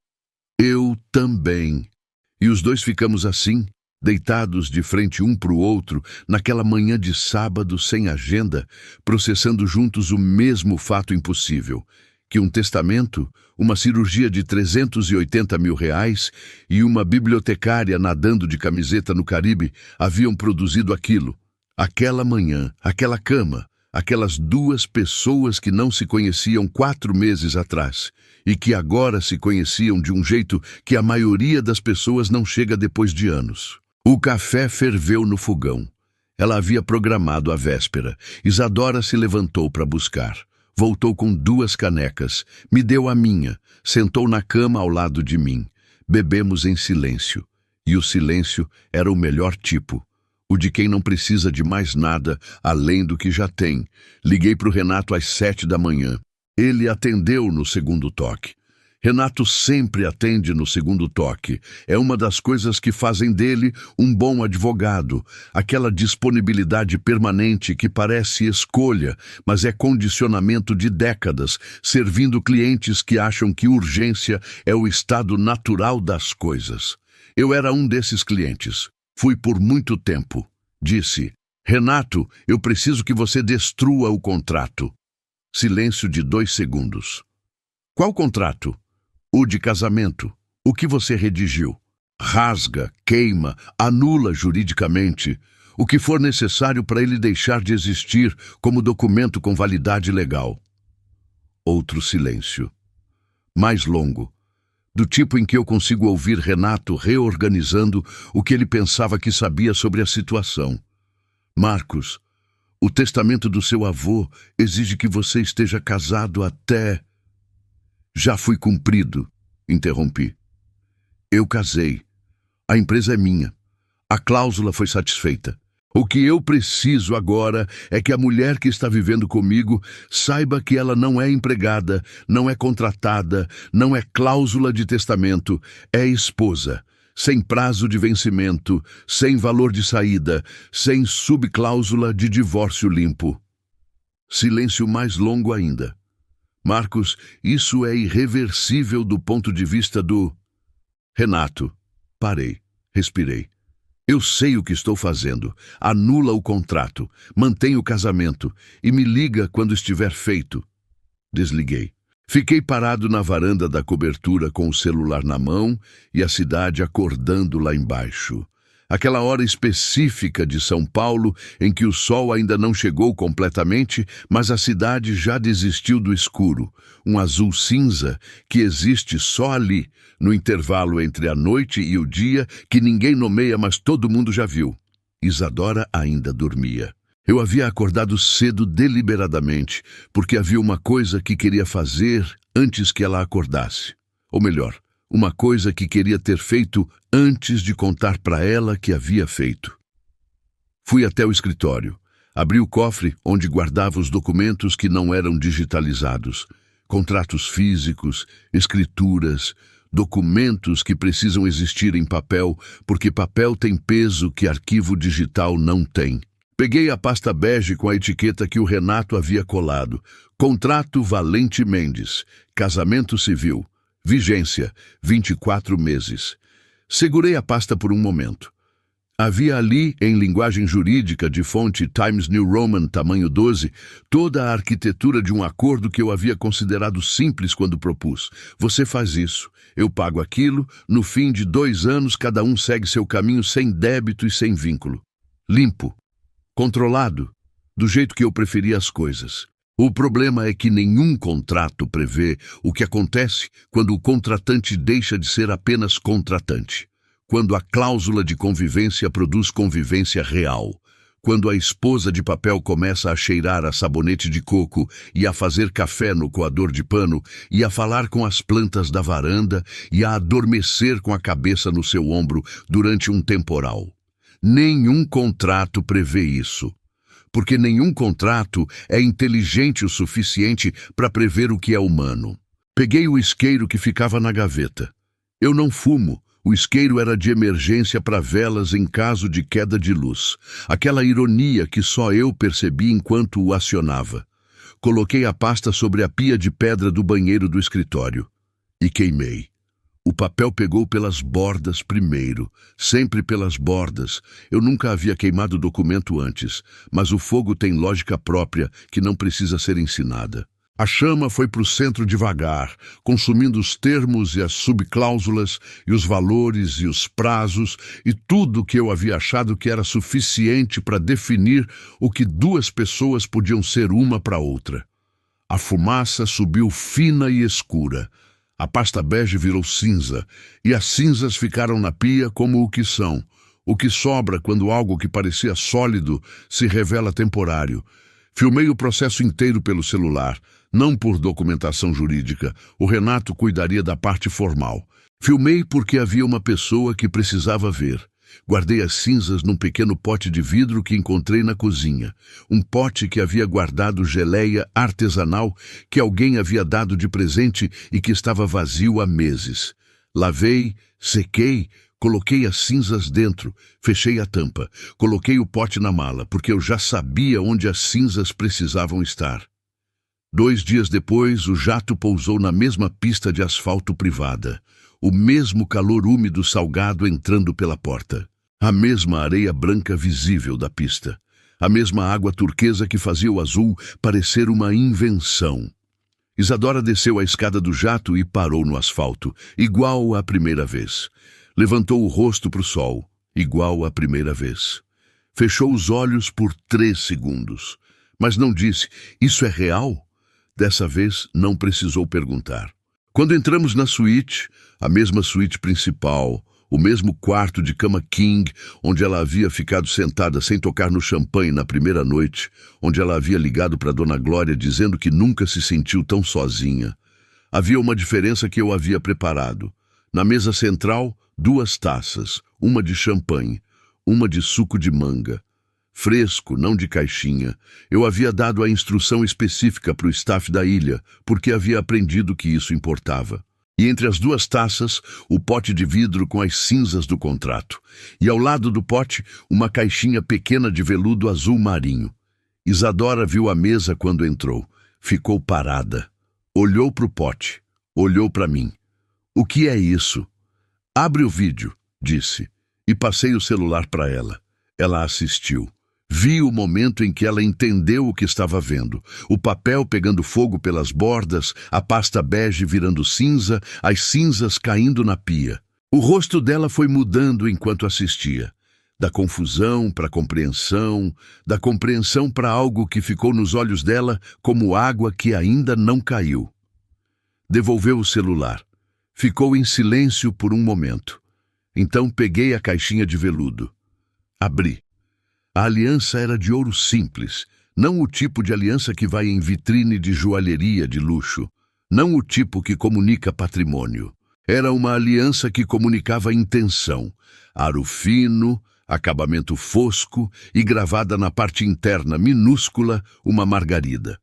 "Eu também." E os dois ficamos assim, deitados de frente um para o outro, naquela manhã de sábado sem agenda, processando juntos o mesmo fato impossível, que um testamento, uma cirurgia de 380 mil reais e uma bibliotecária nadando de camiseta no Caribe haviam produzido aquilo. Aquela manhã, aquela cama, aquelas duas pessoas que não se conheciam 4 meses atrás e que agora se conheciam de um jeito que a maioria das pessoas não chega depois de anos. O café ferveu no fogão. Ela havia programado a véspera. Isadora se levantou para buscar. Voltou com 2 canecas, me deu a minha, sentou na cama ao lado de mim. Bebemos em silêncio. E o silêncio era o melhor tipo. O de quem não precisa de mais nada além do que já tem. Liguei para o Renato às 7 da manhã. Ele atendeu no segundo toque. Renato sempre atende no segundo toque. É uma das coisas que fazem dele um bom advogado. Aquela disponibilidade permanente que parece escolha, mas é condicionamento de décadas, servindo clientes que acham que urgência é o estado natural das coisas. Eu era um desses clientes. Fui por muito tempo. Disse: "Renato, eu preciso que você destrua o contrato." Silêncio de 2 segundos. "Qual contrato?" "O de casamento. O que você redigiu?" "Rasga, queima, anula juridicamente. O que for necessário para ele deixar de existir como documento com validade legal." Outro silêncio. Mais longo. Do tipo em que eu consigo ouvir Renato reorganizando o que ele pensava que sabia sobre a situação. "Marcos, o testamento do seu avô exige que você esteja casado até..." "Já fui cumprido", interrompi. "Eu casei. A empresa é minha. A cláusula foi satisfeita. O que eu preciso agora é que a mulher que está vivendo comigo saiba que ela não é empregada, não é contratada, não é cláusula de testamento, é esposa, sem prazo de vencimento, sem valor de saída, sem subcláusula de divórcio limpo." Silêncio mais longo ainda. "Marcos, isso é irreversível do ponto de vista do..." "Renato." Parei, respirei. "Eu sei o que estou fazendo. Anula o contrato, mantém o casamento e me liga quando estiver feito." Desliguei. Fiquei parado na varanda da cobertura com o celular na mão e a cidade acordando lá embaixo. Aquela hora específica de São Paulo em que o sol ainda não chegou completamente, mas a cidade já desistiu do escuro, um azul cinza que existe só ali, no intervalo entre a noite e o dia, que ninguém nomeia, mas todo mundo já viu. Isadora ainda dormia. Eu havia acordado cedo deliberadamente, porque havia uma coisa que queria fazer antes que ela acordasse. Ou melhor, uma coisa que queria ter feito antes de contar para ela que havia feito. Fui até o escritório. Abri o cofre onde guardava os documentos que não eram digitalizados. Contratos físicos, escrituras, documentos que precisam existir em papel, porque papel tem peso que arquivo digital não tem. Peguei a pasta bege com a etiqueta que o Renato havia colado. Contrato Valente Mendes. Casamento civil. Vigência, 24 meses. Segurei a pasta por um momento. Havia ali, em linguagem jurídica de fonte Times New Roman tamanho 12, toda a arquitetura de um acordo que eu havia considerado simples quando propus. Você faz isso, eu pago aquilo, no fim de 2 anos cada um segue seu caminho sem débito e sem vínculo. Limpo, controlado, do jeito que eu preferia as coisas. O problema é que nenhum contrato prevê o que acontece quando o contratante deixa de ser apenas contratante. Quando a cláusula de convivência produz convivência real. Quando a esposa de papel começa a cheirar a sabonete de coco e a fazer café no coador de pano e a falar com as plantas da varanda e a adormecer com a cabeça no seu ombro durante um temporal. Nenhum contrato prevê isso. Porque nenhum contrato é inteligente o suficiente para prever o que é humano. Peguei o isqueiro que ficava na gaveta. Eu não fumo. O isqueiro era de emergência para velas em caso de queda de luz. Aquela ironia que só eu percebi enquanto o acionava. Coloquei a pasta sobre a pia de pedra do banheiro do escritório. E queimei. O papel pegou pelas bordas primeiro, sempre pelas bordas. Eu nunca havia queimado documento antes, mas o fogo tem lógica própria que não precisa ser ensinada. A chama foi para o centro devagar, consumindo os termos e as subcláusulas, e os valores e os prazos, e tudo que eu havia achado que era suficiente para definir o que 2 pessoas podiam ser uma para outra. A fumaça subiu fina e escura. A pasta bege virou cinza, e as cinzas ficaram na pia como o que sobra quando algo que parecia sólido se revela temporário. Filmei o processo inteiro pelo celular, não por documentação jurídica. O Renato cuidaria da parte formal. Filmei porque havia uma pessoa que precisava ver. Guardei as cinzas num pequeno pote de vidro que encontrei na cozinha. Um pote que havia guardado geleia artesanal que alguém havia dado de presente e que estava vazio há meses. Lavei, sequei, coloquei as cinzas dentro, fechei a tampa. Coloquei o pote na mala, porque eu já sabia onde as cinzas precisavam estar. 2 dias depois, o jato pousou na mesma pista de asfalto privada. O mesmo calor úmido salgado entrando pela porta. A mesma areia branca visível da pista. A mesma água turquesa que fazia o azul parecer uma invenção. Isadora desceu a escada do jato e parou no asfalto, igual à primeira vez. Levantou o rosto para o sol, igual à primeira vez. Fechou os olhos por 3 segundos, mas não disse, isso é real? Dessa vez não precisou perguntar. Quando entramos na suíte, a mesma suíte principal, o mesmo quarto de cama king, onde ela havia ficado sentada sem tocar no champanhe na primeira noite, onde ela havia ligado para Dona Glória dizendo que nunca se sentiu tão sozinha. Havia uma diferença que eu havia preparado. Na mesa central, 2 taças, uma de champanhe, uma de suco de manga. Fresco, não de caixinha. Eu havia dado a instrução específica para o staff da ilha, porque havia aprendido que isso importava. E entre as 2 taças, o pote de vidro com as cinzas do contrato. E ao lado do pote, uma caixinha pequena de veludo azul marinho. Isadora viu a mesa quando entrou. Ficou parada. Olhou para o pote. Olhou para mim. O que é isso? Abre o vídeo, disse. E passei o celular para ela. Ela assistiu. Vi o momento em que ela entendeu o que estava vendo. O papel pegando fogo pelas bordas, a pasta bege virando cinza, as cinzas caindo na pia. O rosto dela foi mudando enquanto assistia. Da confusão para compreensão, da compreensão para algo que ficou nos olhos dela como água que ainda não caiu. Devolveu o celular. Ficou em silêncio por um momento. Então peguei a caixinha de veludo. Abri. A aliança era de ouro simples, não o tipo de aliança que vai em vitrine de joalheria de luxo, não o tipo que comunica patrimônio. Era uma aliança que comunicava intenção, aro fino, acabamento fosco e gravada na parte interna minúscula uma margarida.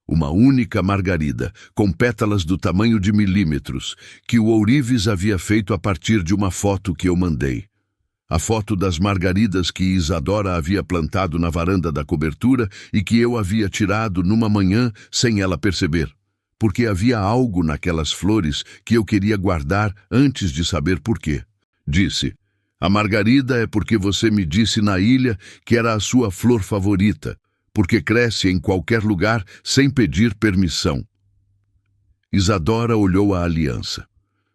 Uma única margarida, com pétalas do tamanho de milímetros, que o ourives havia feito a partir de uma foto que eu mandei. A foto das margaridas que Isadora havia plantado na varanda da cobertura e que eu havia tirado numa manhã sem ela perceber. Porque havia algo naquelas flores que eu queria guardar antes de saber por quê. Disse, A margarida é porque você me disse na ilha que era a sua flor favorita, porque cresce em qualquer lugar sem pedir permissão. Isadora olhou a aliança.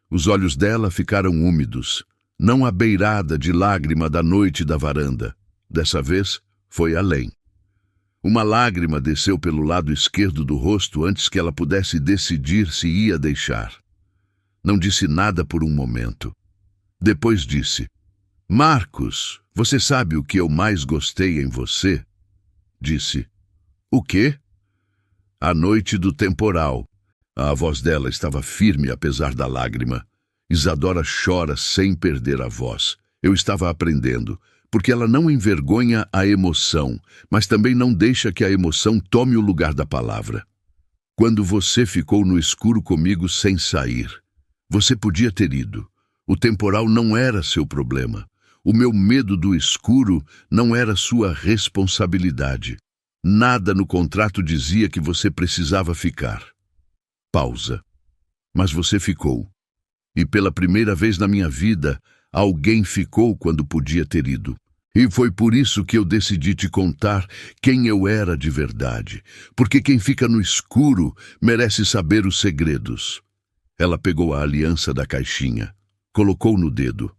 Os olhos dela ficaram úmidos, não a beirada de lágrima da noite da varanda. Dessa vez, foi além. Uma lágrima desceu pelo lado esquerdo do rosto antes que ela pudesse decidir se ia deixar. Não disse nada por um momento. Depois disse: Marcos, você sabe o que eu mais gostei em você? Disse: O quê? A noite do temporal. A voz dela estava firme apesar da lágrima. Isadora chora sem perder a voz. Eu estava aprendendo, porque ela não envergonha a emoção, mas também não deixa que a emoção tome o lugar da palavra. Quando você ficou no escuro comigo sem sair, você podia ter ido. O temporal não era seu problema. O meu medo do escuro não era sua responsabilidade. Nada no contrato dizia que você precisava ficar. Pausa. Mas você ficou. E pela primeira vez na minha vida, alguém ficou quando podia ter ido. E foi por isso que eu decidi te contar quem eu era de verdade. Porque quem fica no escuro merece saber os segredos. Ela pegou a aliança da caixinha, colocou no dedo,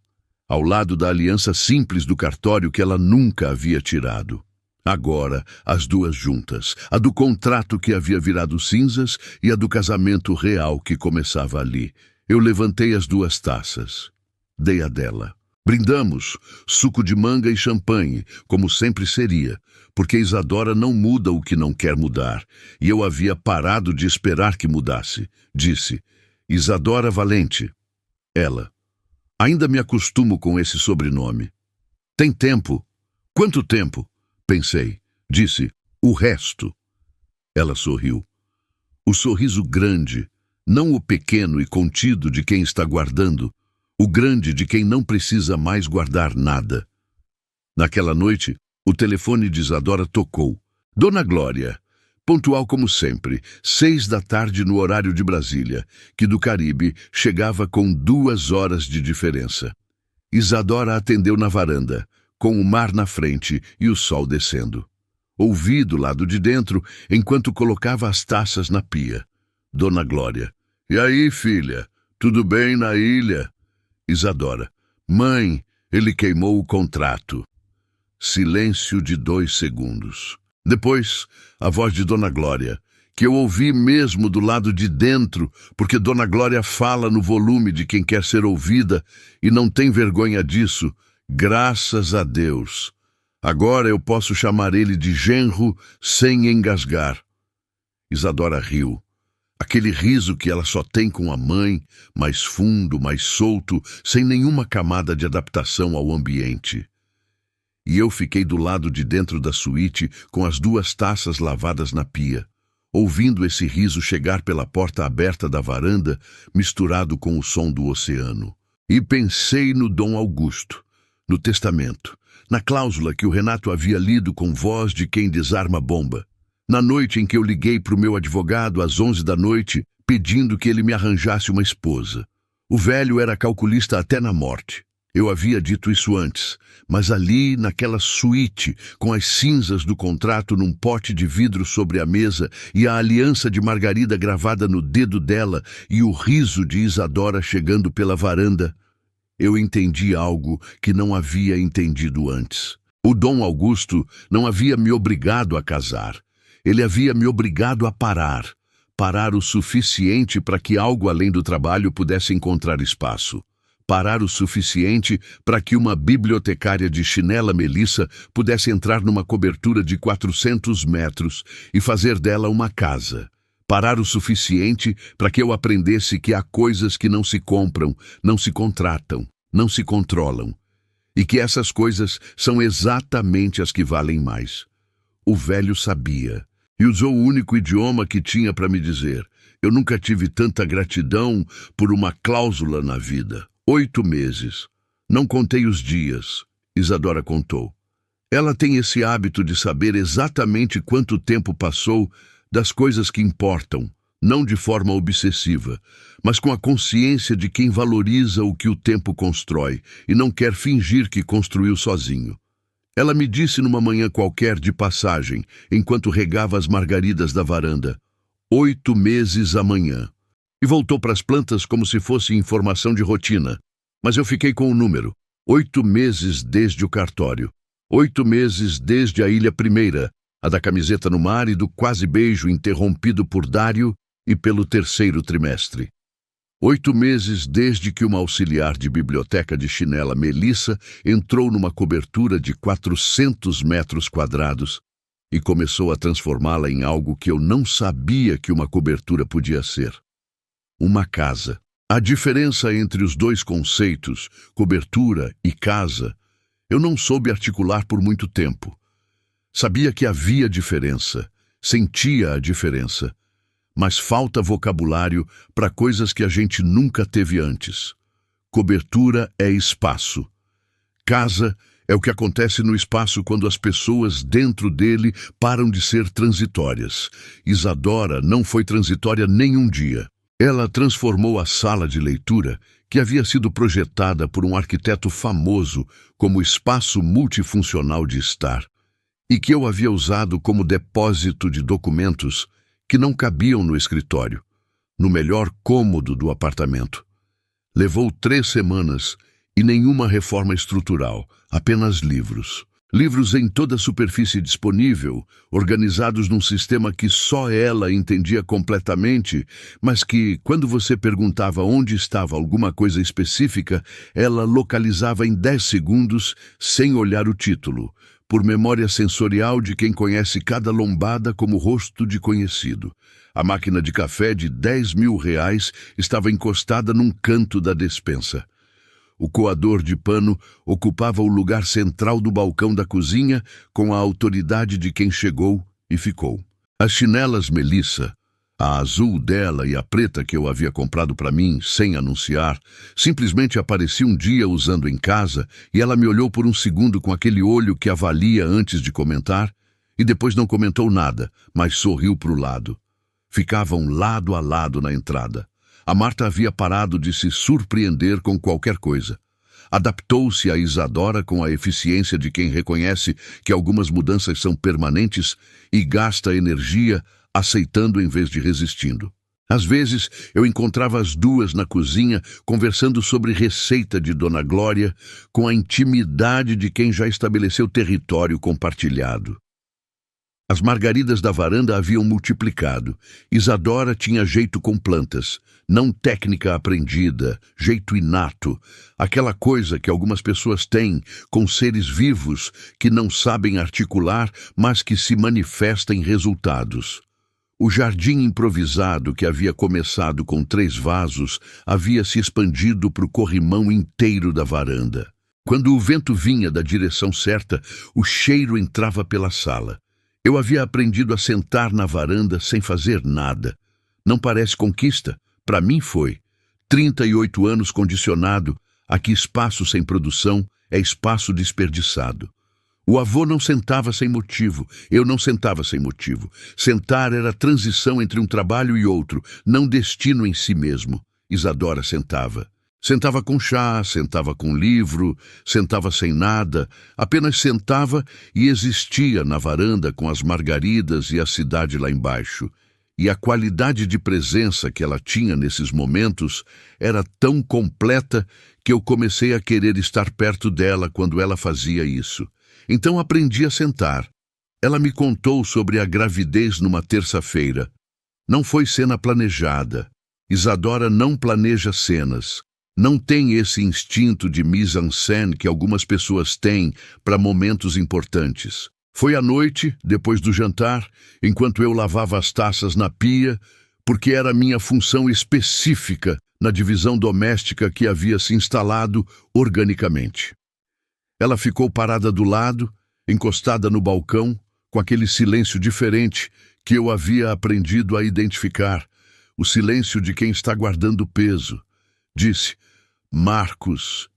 ao lado da aliança simples do cartório que ela nunca havia tirado. Agora, as duas juntas, a do contrato que havia virado cinzas e a do casamento real que começava ali. Eu levantei as duas taças. Dei a dela. Brindamos, suco de manga e champanhe, como sempre seria, porque Isadora não muda o que não quer mudar, e eu havia parado de esperar que mudasse. Disse: Isadora Valente. Ela: Ainda me acostumo com esse sobrenome. Tem tempo. Quanto tempo? Pensei. Disse: O resto. Ela sorriu. O sorriso grande, não o pequeno e contido de quem está guardando, o grande de quem não precisa mais guardar nada. Naquela noite, o telefone de Isadora tocou. Dona Glória, pontual como sempre, 6 da tarde no horário de Brasília, que do Caribe chegava com 2 horas de diferença. Isadora atendeu na varanda, com o mar na frente e o sol descendo. Ouvi do lado de dentro, enquanto colocava as taças na pia. Dona Glória: E aí, filha? Tudo bem na ilha? Isadora: Mãe, ele queimou o contrato. Silêncio de 2 segundos. Depois, a voz de Dona Glória, que eu ouvi mesmo do lado de dentro, porque Dona Glória fala no volume de quem quer ser ouvida e não tem vergonha disso. Graças a Deus. Agora eu posso chamar ele de genro sem engasgar. Isadora riu. Aquele riso que ela só tem com a mãe, mais fundo, mais solto, sem nenhuma camada de adaptação ao ambiente. E eu fiquei do lado de dentro da suíte com as 2 taças lavadas na pia, ouvindo esse riso chegar pela porta aberta da varanda, misturado com o som do oceano. E pensei no Dom Augusto, no testamento, na cláusula que o Renato havia lido com voz de quem desarma bomba. Na noite em que eu liguei para o meu advogado às 11 da noite, pedindo que ele me arranjasse uma esposa. O velho era calculista até na morte. Eu havia dito isso antes, mas ali, naquela suíte, com as cinzas do contrato num pote de vidro sobre a mesa e a aliança de Margarida gravada no dedo dela e o riso de Isadora chegando pela varanda, eu entendi algo que não havia entendido antes. O Dom Augusto não havia me obrigado a casar. Ele havia me obrigado a parar. Parar o suficiente para que algo além do trabalho pudesse encontrar espaço. Parar o suficiente para que uma bibliotecária de chinela Melissa pudesse entrar numa cobertura de 400 metros e fazer dela uma casa. Parar o suficiente para que eu aprendesse que há coisas que não se compram, não se contratam, não se controlam. E que essas coisas são exatamente as que valem mais. O velho sabia, e usou o único idioma que tinha para me dizer. Eu nunca tive tanta gratidão por uma cláusula na vida. 8 meses. Não contei os dias. Isadora contou. Ela tem esse hábito de saber exatamente quanto tempo passou das coisas que importam, não de forma obsessiva, mas com a consciência de quem valoriza o que o tempo constrói e não quer fingir que construiu sozinho. Ela me disse numa manhã qualquer de passagem, enquanto regava as margaridas da varanda: 8 meses amanhã. E voltou para as plantas como se fosse informação de rotina. Mas eu fiquei com o número: 8 meses desde o cartório. 8 meses desde a Ilha Primeira, a da camiseta no mar e do quase beijo interrompido por Dário e pelo 3º trimestre. 8 meses desde que uma auxiliar de biblioteca de chinela, Melissa, entrou numa cobertura de 400 metros quadrados e começou a transformá-la em algo que eu não sabia que uma cobertura podia ser: uma casa. A diferença entre os dois conceitos, cobertura e casa, eu não soube articular por muito tempo. Sabia que havia diferença, sentia a diferença, mas falta vocabulário para coisas que a gente nunca teve antes. Cobertura é espaço. Casa é o que acontece no espaço quando as pessoas dentro dele param de ser transitórias. Isadora não foi transitória nem um dia. Ela transformou a sala de leitura, que havia sido projetada por um arquiteto famoso como espaço multifuncional de estar, e que eu havia usado como depósito de documentos que não cabiam no escritório, no melhor cômodo do apartamento. Levou 3 semanas e nenhuma reforma estrutural, apenas livros. Livros em toda a superfície disponível, organizados num sistema que só ela entendia completamente, mas que, quando você perguntava onde estava alguma coisa específica, ela localizava em 10 segundos, sem olhar o título, por memória sensorial de quem conhece cada lombada como rosto de conhecido. A máquina de café de R$ 10.000 estava encostada num canto da despensa. O coador de pano ocupava o lugar central do balcão da cozinha, com a autoridade de quem chegou e ficou. As chinelas Melissa, a azul dela e a preta que eu havia comprado para mim, sem anunciar, simplesmente apareci um dia usando em casa, e ela me olhou por um segundo com aquele olho que avalia antes de comentar, e depois não comentou nada, mas sorriu para o lado. Ficavam lado a lado na entrada. A Marta havia parado de se surpreender com qualquer coisa. Adaptou-se a Isadora com a eficiência de quem reconhece que algumas mudanças são permanentes e gasta energia aceitando em vez de resistindo. Às vezes, eu encontrava as duas na cozinha conversando sobre receita de Dona Glória com a intimidade de quem já estabeleceu território compartilhado. As margaridas da varanda haviam multiplicado. Isadora tinha jeito com plantas, não técnica aprendida, jeito inato, aquela coisa que algumas pessoas têm com seres vivos que não sabem articular, mas que se manifesta em resultados. O jardim improvisado que havia começado com 3 vasos havia se expandido para o corrimão inteiro da varanda. Quando o vento vinha da direção certa, o cheiro entrava pela sala. Eu havia aprendido a sentar na varanda sem fazer nada. Não parece conquista? Para mim foi. 38 anos condicionado a que espaço sem produção é espaço desperdiçado. O avô não sentava sem motivo, eu não sentava sem motivo. Sentar era transição entre um trabalho e outro, não destino em si mesmo. Isadora sentava. Sentava com chá, sentava com livro, sentava sem nada, apenas sentava e existia na varanda com as margaridas e a cidade lá embaixo. E a qualidade de presença que ela tinha nesses momentos era tão completa que eu comecei a querer estar perto dela quando ela fazia isso. Então aprendi a sentar. Ela me contou sobre a gravidez numa terça-feira. Não foi cena planejada. Isadora não planeja cenas. Não tem esse instinto de mise-en-scène que algumas pessoas têm para momentos importantes. Foi à noite, depois do jantar, enquanto eu lavava as taças na pia, porque era minha função específica na divisão doméstica que havia se instalado organicamente. Ela ficou parada do lado, encostada no balcão, com aquele silêncio diferente que eu havia aprendido a identificar, o silêncio de quem está guardando peso. Disse: Marcos.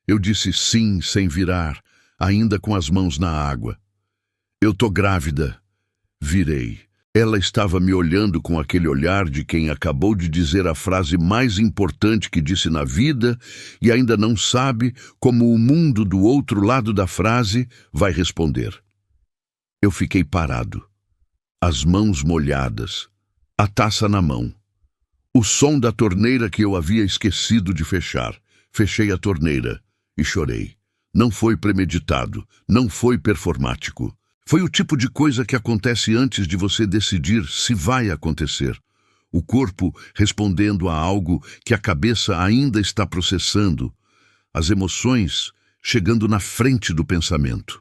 Eu disse sim sem virar, ainda com as mãos na água. Eu tô grávida. Virei. Ela estava me olhando com aquele olhar de quem acabou de dizer a frase mais importante que disse na vida e ainda não sabe como o mundo do outro lado da frase vai responder. Eu fiquei parado, as mãos molhadas, a taça na mão. O som da torneira que eu havia esquecido de fechar. Fechei a torneira e chorei. Não foi premeditado, não foi performático. Foi o tipo de coisa que acontece antes de você decidir se vai acontecer. O corpo respondendo a algo que a cabeça ainda está processando. As emoções chegando na frente do pensamento.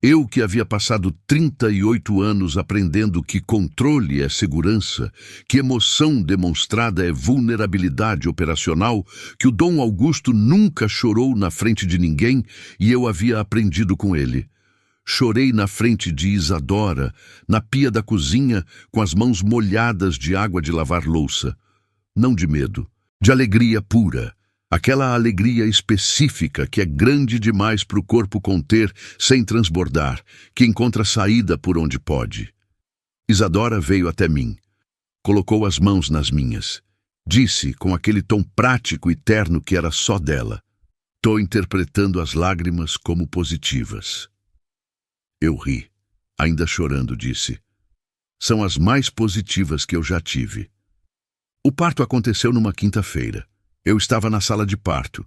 Eu que havia passado 38 anos aprendendo que controle é segurança, que emoção demonstrada é vulnerabilidade operacional, que o Dom Augusto nunca chorou na frente de ninguém e eu havia aprendido com ele. Chorei na frente de Isadora, na pia da cozinha, com as mãos molhadas de água de lavar louça. Não de medo, de alegria pura. Aquela alegria específica que é grande demais para o corpo conter sem transbordar, que encontra saída por onde pode. Isadora veio até mim, colocou as mãos nas minhas. Disse, com aquele tom prático e terno que era só dela: "Tô interpretando as lágrimas como positivas." Eu ri, ainda chorando, disse: "São as mais positivas que eu já tive." O parto aconteceu numa quinta-feira. Eu estava na sala de parto.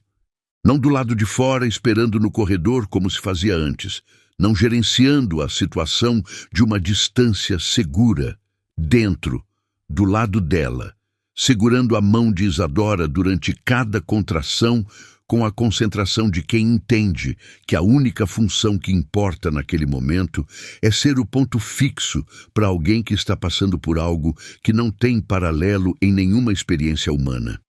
Não do lado de fora, esperando no corredor como se fazia antes. Não gerenciando a situação de uma distância segura. Dentro, do lado dela. Segurando a mão de Isadora durante cada contração, com a concentração de quem entende que a única função que importa naquele momento é ser o ponto fixo para alguém que está passando por algo que não tem paralelo em nenhuma experiência humana.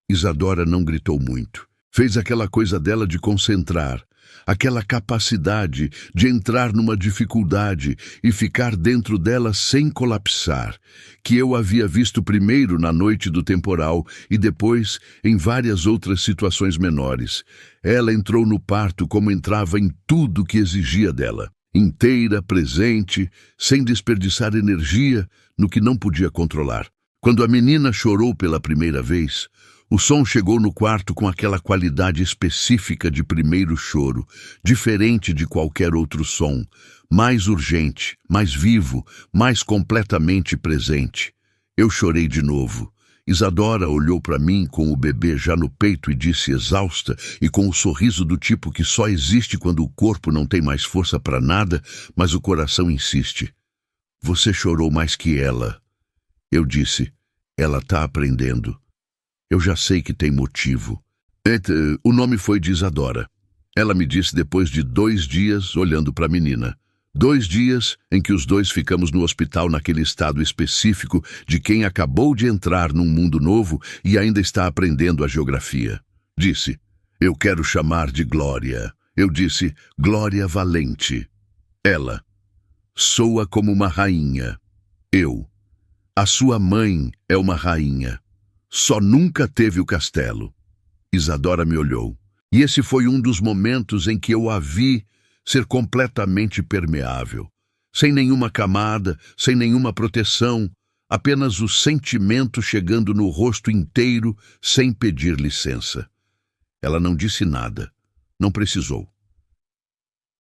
Isadora não gritou muito. Fez aquela coisa dela de concentrar, aquela capacidade de entrar numa dificuldade e ficar dentro dela sem colapsar, que eu havia visto primeiro na noite do temporal e depois em várias outras situações menores. Ela entrou no parto como entrava em tudo que exigia dela, inteira, presente, sem desperdiçar energia no que não podia controlar. Quando a menina chorou pela primeira vez, o som chegou no quarto com aquela qualidade específica de primeiro choro, diferente de qualquer outro som, mais urgente, mais vivo, mais completamente presente. Eu chorei de novo. Isadora olhou para mim com o bebê já no peito e disse exausta e com o sorriso do tipo que só existe quando o corpo não tem mais força para nada, mas o coração insiste: "Você chorou mais que ela." Eu disse: "Ela tá aprendendo. Eu já sei que tem motivo." O nome foi de Isadora. Ela me disse depois de 2 dias olhando para a menina. 2 dias em que os dois ficamos no hospital naquele estado específico de quem acabou de entrar num mundo novo e ainda está aprendendo a geografia. Disse: "Eu quero chamar de Glória." Eu disse: "Glória Valente." Ela: "Soa como uma rainha." Eu: "A sua mãe é uma rainha. Só nunca teve o castelo." Isadora me olhou. E esse foi um dos momentos em que eu a vi ser completamente permeável. Sem nenhuma camada, sem nenhuma proteção, apenas o sentimento chegando no rosto inteiro sem pedir licença. Ela não disse nada. Não precisou.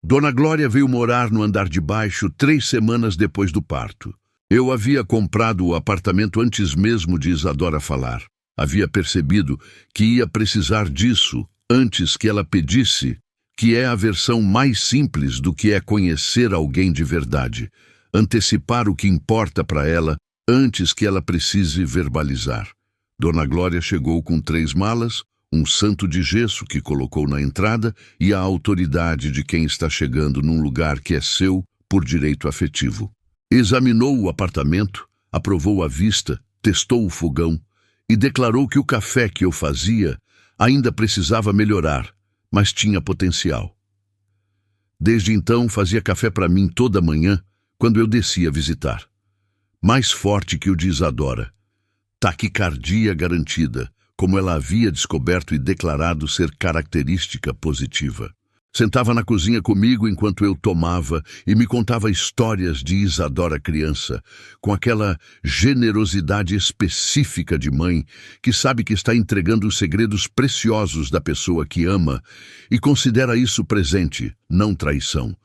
Dona Glória veio morar no andar de baixo 3 semanas depois do parto. Eu havia comprado o apartamento antes mesmo de Isadora falar. Havia percebido que ia precisar disso antes que ela pedisse, que é a versão mais simples do que é conhecer alguém de verdade. Antecipar o que importa para ela antes que ela precise verbalizar. Dona Glória chegou com 3 malas, um santo de gesso que colocou na entrada e a autoridade de quem está chegando num lugar que é seu por direito afetivo. Examinou o apartamento, aprovou a vista, testou o fogão e declarou que o café que eu fazia ainda precisava melhorar, mas tinha potencial. Desde então fazia café para mim toda manhã quando eu descia visitar. Mais forte que o de Isadora. Taquicardia garantida, como ela havia descoberto e declarado ser característica positiva. Sentava na cozinha comigo enquanto eu tomava e me contava histórias de Isadora criança, com aquela generosidade específica de mãe que sabe que está entregando os segredos preciosos da pessoa que ama e considera isso presente, não traição.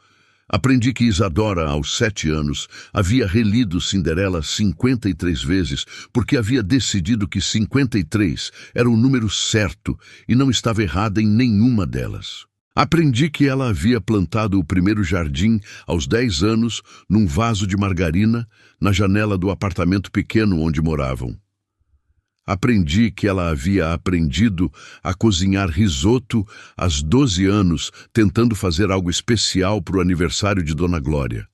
Aprendi que Isadora, aos 7 anos, havia relido Cinderela 53 vezes porque havia decidido que 53 era o número certo e não estava errada em nenhuma delas. Aprendi que ela havia plantado o primeiro jardim aos 10 anos num vaso de margarina na janela do apartamento pequeno onde moravam. Aprendi que ela havia aprendido a cozinhar risoto aos 12 anos, tentando fazer algo especial para o aniversário de Dona Glória.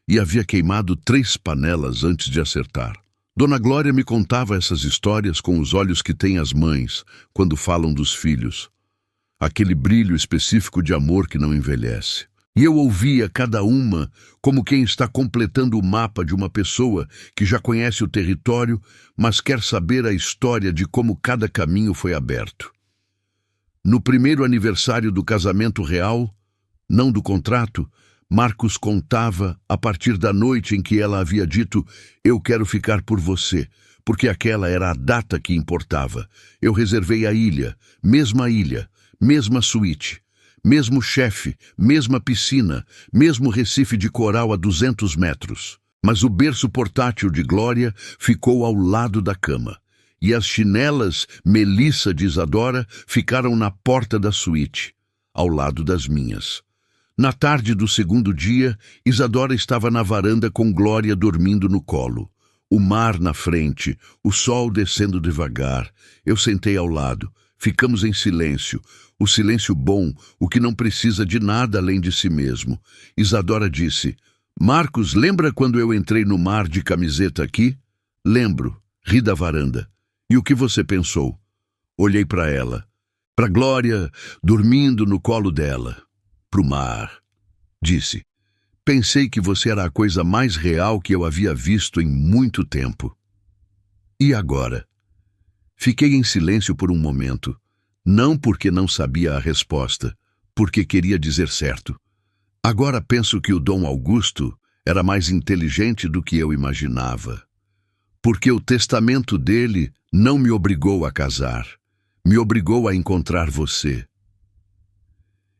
E havia queimado 3 panelas antes de acertar. Dona Glória me contava essas histórias com os olhos que têm as mães quando falam dos filhos. Aquele brilho específico de amor que não envelhece. E eu ouvia cada uma como quem está completando o mapa de uma pessoa que já conhece o território, mas quer saber a história de como cada caminho foi aberto. No primeiro aniversário do casamento real, não do contrato, Marcos contava a partir da noite em que ela havia dito: "Eu quero ficar por você", porque aquela era a data que importava. Eu reservei a ilha, mesma suíte, mesmo chefe, mesma piscina, mesmo recife de coral a 200 metros. Mas o berço portátil de Glória ficou ao lado da cama, e as chinelas Melissa de Isadora ficaram na porta da suíte, ao lado das minhas. Na tarde do segundo dia, Isadora estava na varanda com Glória dormindo no colo. O mar na frente, o sol descendo devagar. Eu sentei ao lado. Ficamos em silêncio. O silêncio bom, o que não precisa de nada além de si mesmo. Isadora disse: "Marcos, lembra quando eu entrei no mar de camiseta aqui?" "Lembro." Ri da varanda. "E o que você pensou?" Olhei para ela. Para Glória, dormindo no colo dela. Pro mar. Disse: "Pensei que você era a coisa mais real que eu havia visto em muito tempo." E agora? Fiquei em silêncio por um momento. Não porque não sabia a resposta, porque queria dizer certo. Agora penso que o Dom Augusto era mais inteligente do que eu imaginava. Porque o testamento dele não me obrigou a casar, me obrigou a encontrar você.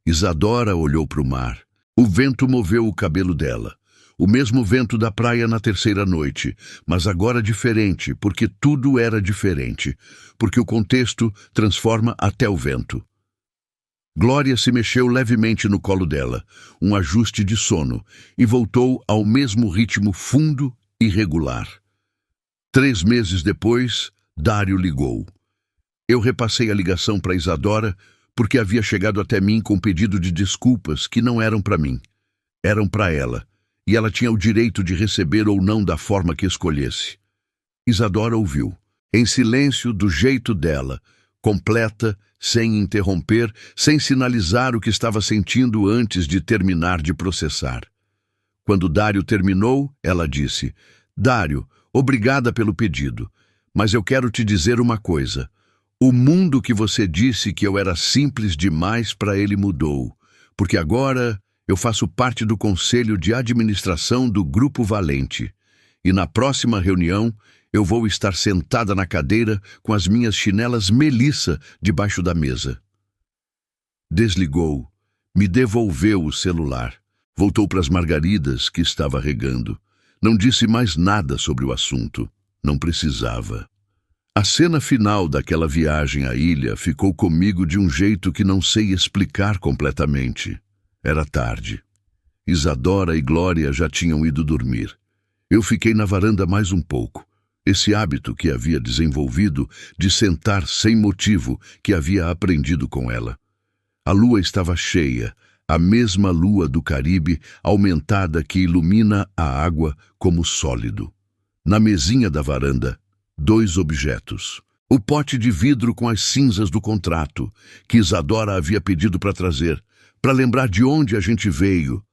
Isadora olhou para o mar. O vento moveu o cabelo dela. O mesmo vento da praia na terceira noite, mas agora diferente, porque tudo era diferente, porque o contexto transforma até o vento. Glória se mexeu levemente no colo dela, um ajuste de sono, e voltou ao mesmo ritmo fundo e regular. 3 meses depois, Dário ligou. Eu repassei a ligação para Isadora, porque havia chegado até mim com pedido de desculpas que não eram para mim, eram para ela. E ela tinha o direito de receber ou não da forma que escolhesse. Isadora ouviu, em silêncio, do jeito dela, completa, sem interromper, sem sinalizar o que estava sentindo antes de terminar de processar. Quando Dário terminou, ela disse: "Dário, obrigada pelo pedido, mas eu quero te dizer uma coisa. O mundo que você disse que eu era simples demais para ele mudou, porque agora eu faço parte do conselho de administração do Grupo Valente. E na próxima reunião, eu vou estar sentada na cadeira com as minhas chinelas Melissa debaixo da mesa." Desligou, me devolveu o celular. Voltou para as margaridas que estava regando. Não disse mais nada sobre o assunto. Não precisava. A cena final daquela viagem à ilha ficou comigo de um jeito que não sei explicar completamente. Era tarde. Isadora e Glória já tinham ido dormir. Eu fiquei na varanda mais um pouco. Esse hábito que havia desenvolvido de sentar sem motivo que havia aprendido com ela. A lua estava cheia, a mesma lua do Caribe, aumentada, que ilumina a água como sólido. Na mesinha da varanda, 2 objetos. O pote de vidro com as cinzas do contrato, que Isadora havia pedido para trazer, para lembrar de onde a gente veio,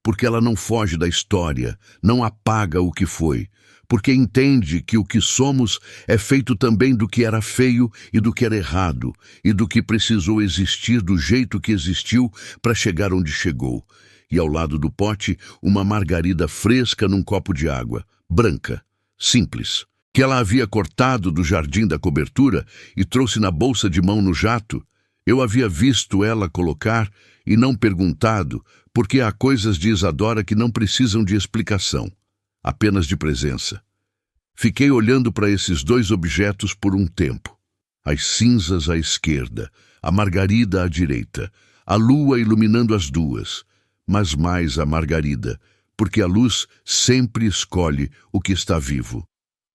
porque ela não foge da história, não apaga o que foi, porque entende que o que somos é feito também do que era feio e do que era errado, e do que precisou existir do jeito que existiu para chegar onde chegou. E ao lado do pote, uma margarida fresca num copo de água, branca, simples, que ela havia cortado do jardim da cobertura e trouxe na bolsa de mão no jato. Eu havia visto ela colocar e não perguntado, porque há coisas de Isadora que não precisam de explicação, apenas de presença. Fiquei olhando para esses dois objetos por um tempo. As cinzas à esquerda, a margarida à direita, a lua iluminando as duas, mas mais a margarida, porque a luz sempre escolhe o que está vivo.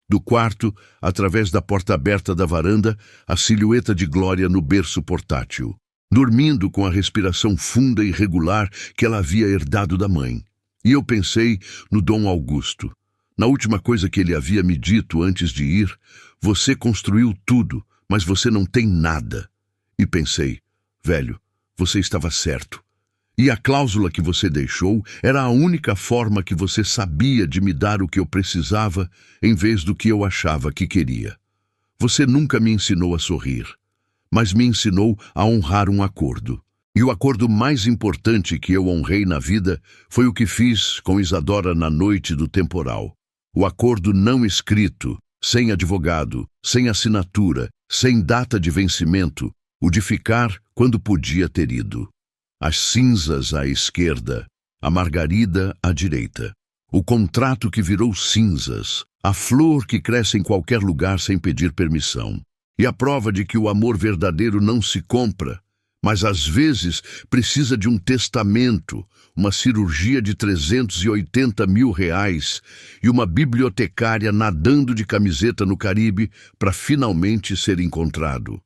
Do quarto, através da porta aberta da varanda, a silhueta de Glória no berço portátil, dormindo com a respiração funda e regular que ela havia herdado da mãe. E eu pensei no Dom Augusto. Na última coisa que ele havia me dito antes de ir, você construiu tudo, mas você não tem nada. E pensei, velho, você estava certo. E a cláusula que você deixou era a única forma que você sabia de me dar o que eu precisava, em vez do que eu achava que queria. Você nunca me ensinou a sorrir, mas me ensinou a honrar um acordo. E o acordo mais importante que eu honrei na vida foi o que fiz com Isadora na noite do temporal. O acordo não escrito, sem advogado, sem assinatura, sem data de vencimento, o de ficar quando podia ter ido. As cinzas à esquerda, a margarida à direita. O contrato que virou cinzas, a flor que cresce em qualquer lugar sem pedir permissão. E a prova de que o amor verdadeiro não se compra, mas às vezes precisa de um testamento, uma cirurgia de 380 mil reais e uma bibliotecária nadando de camiseta no Caribe para finalmente ser encontrado.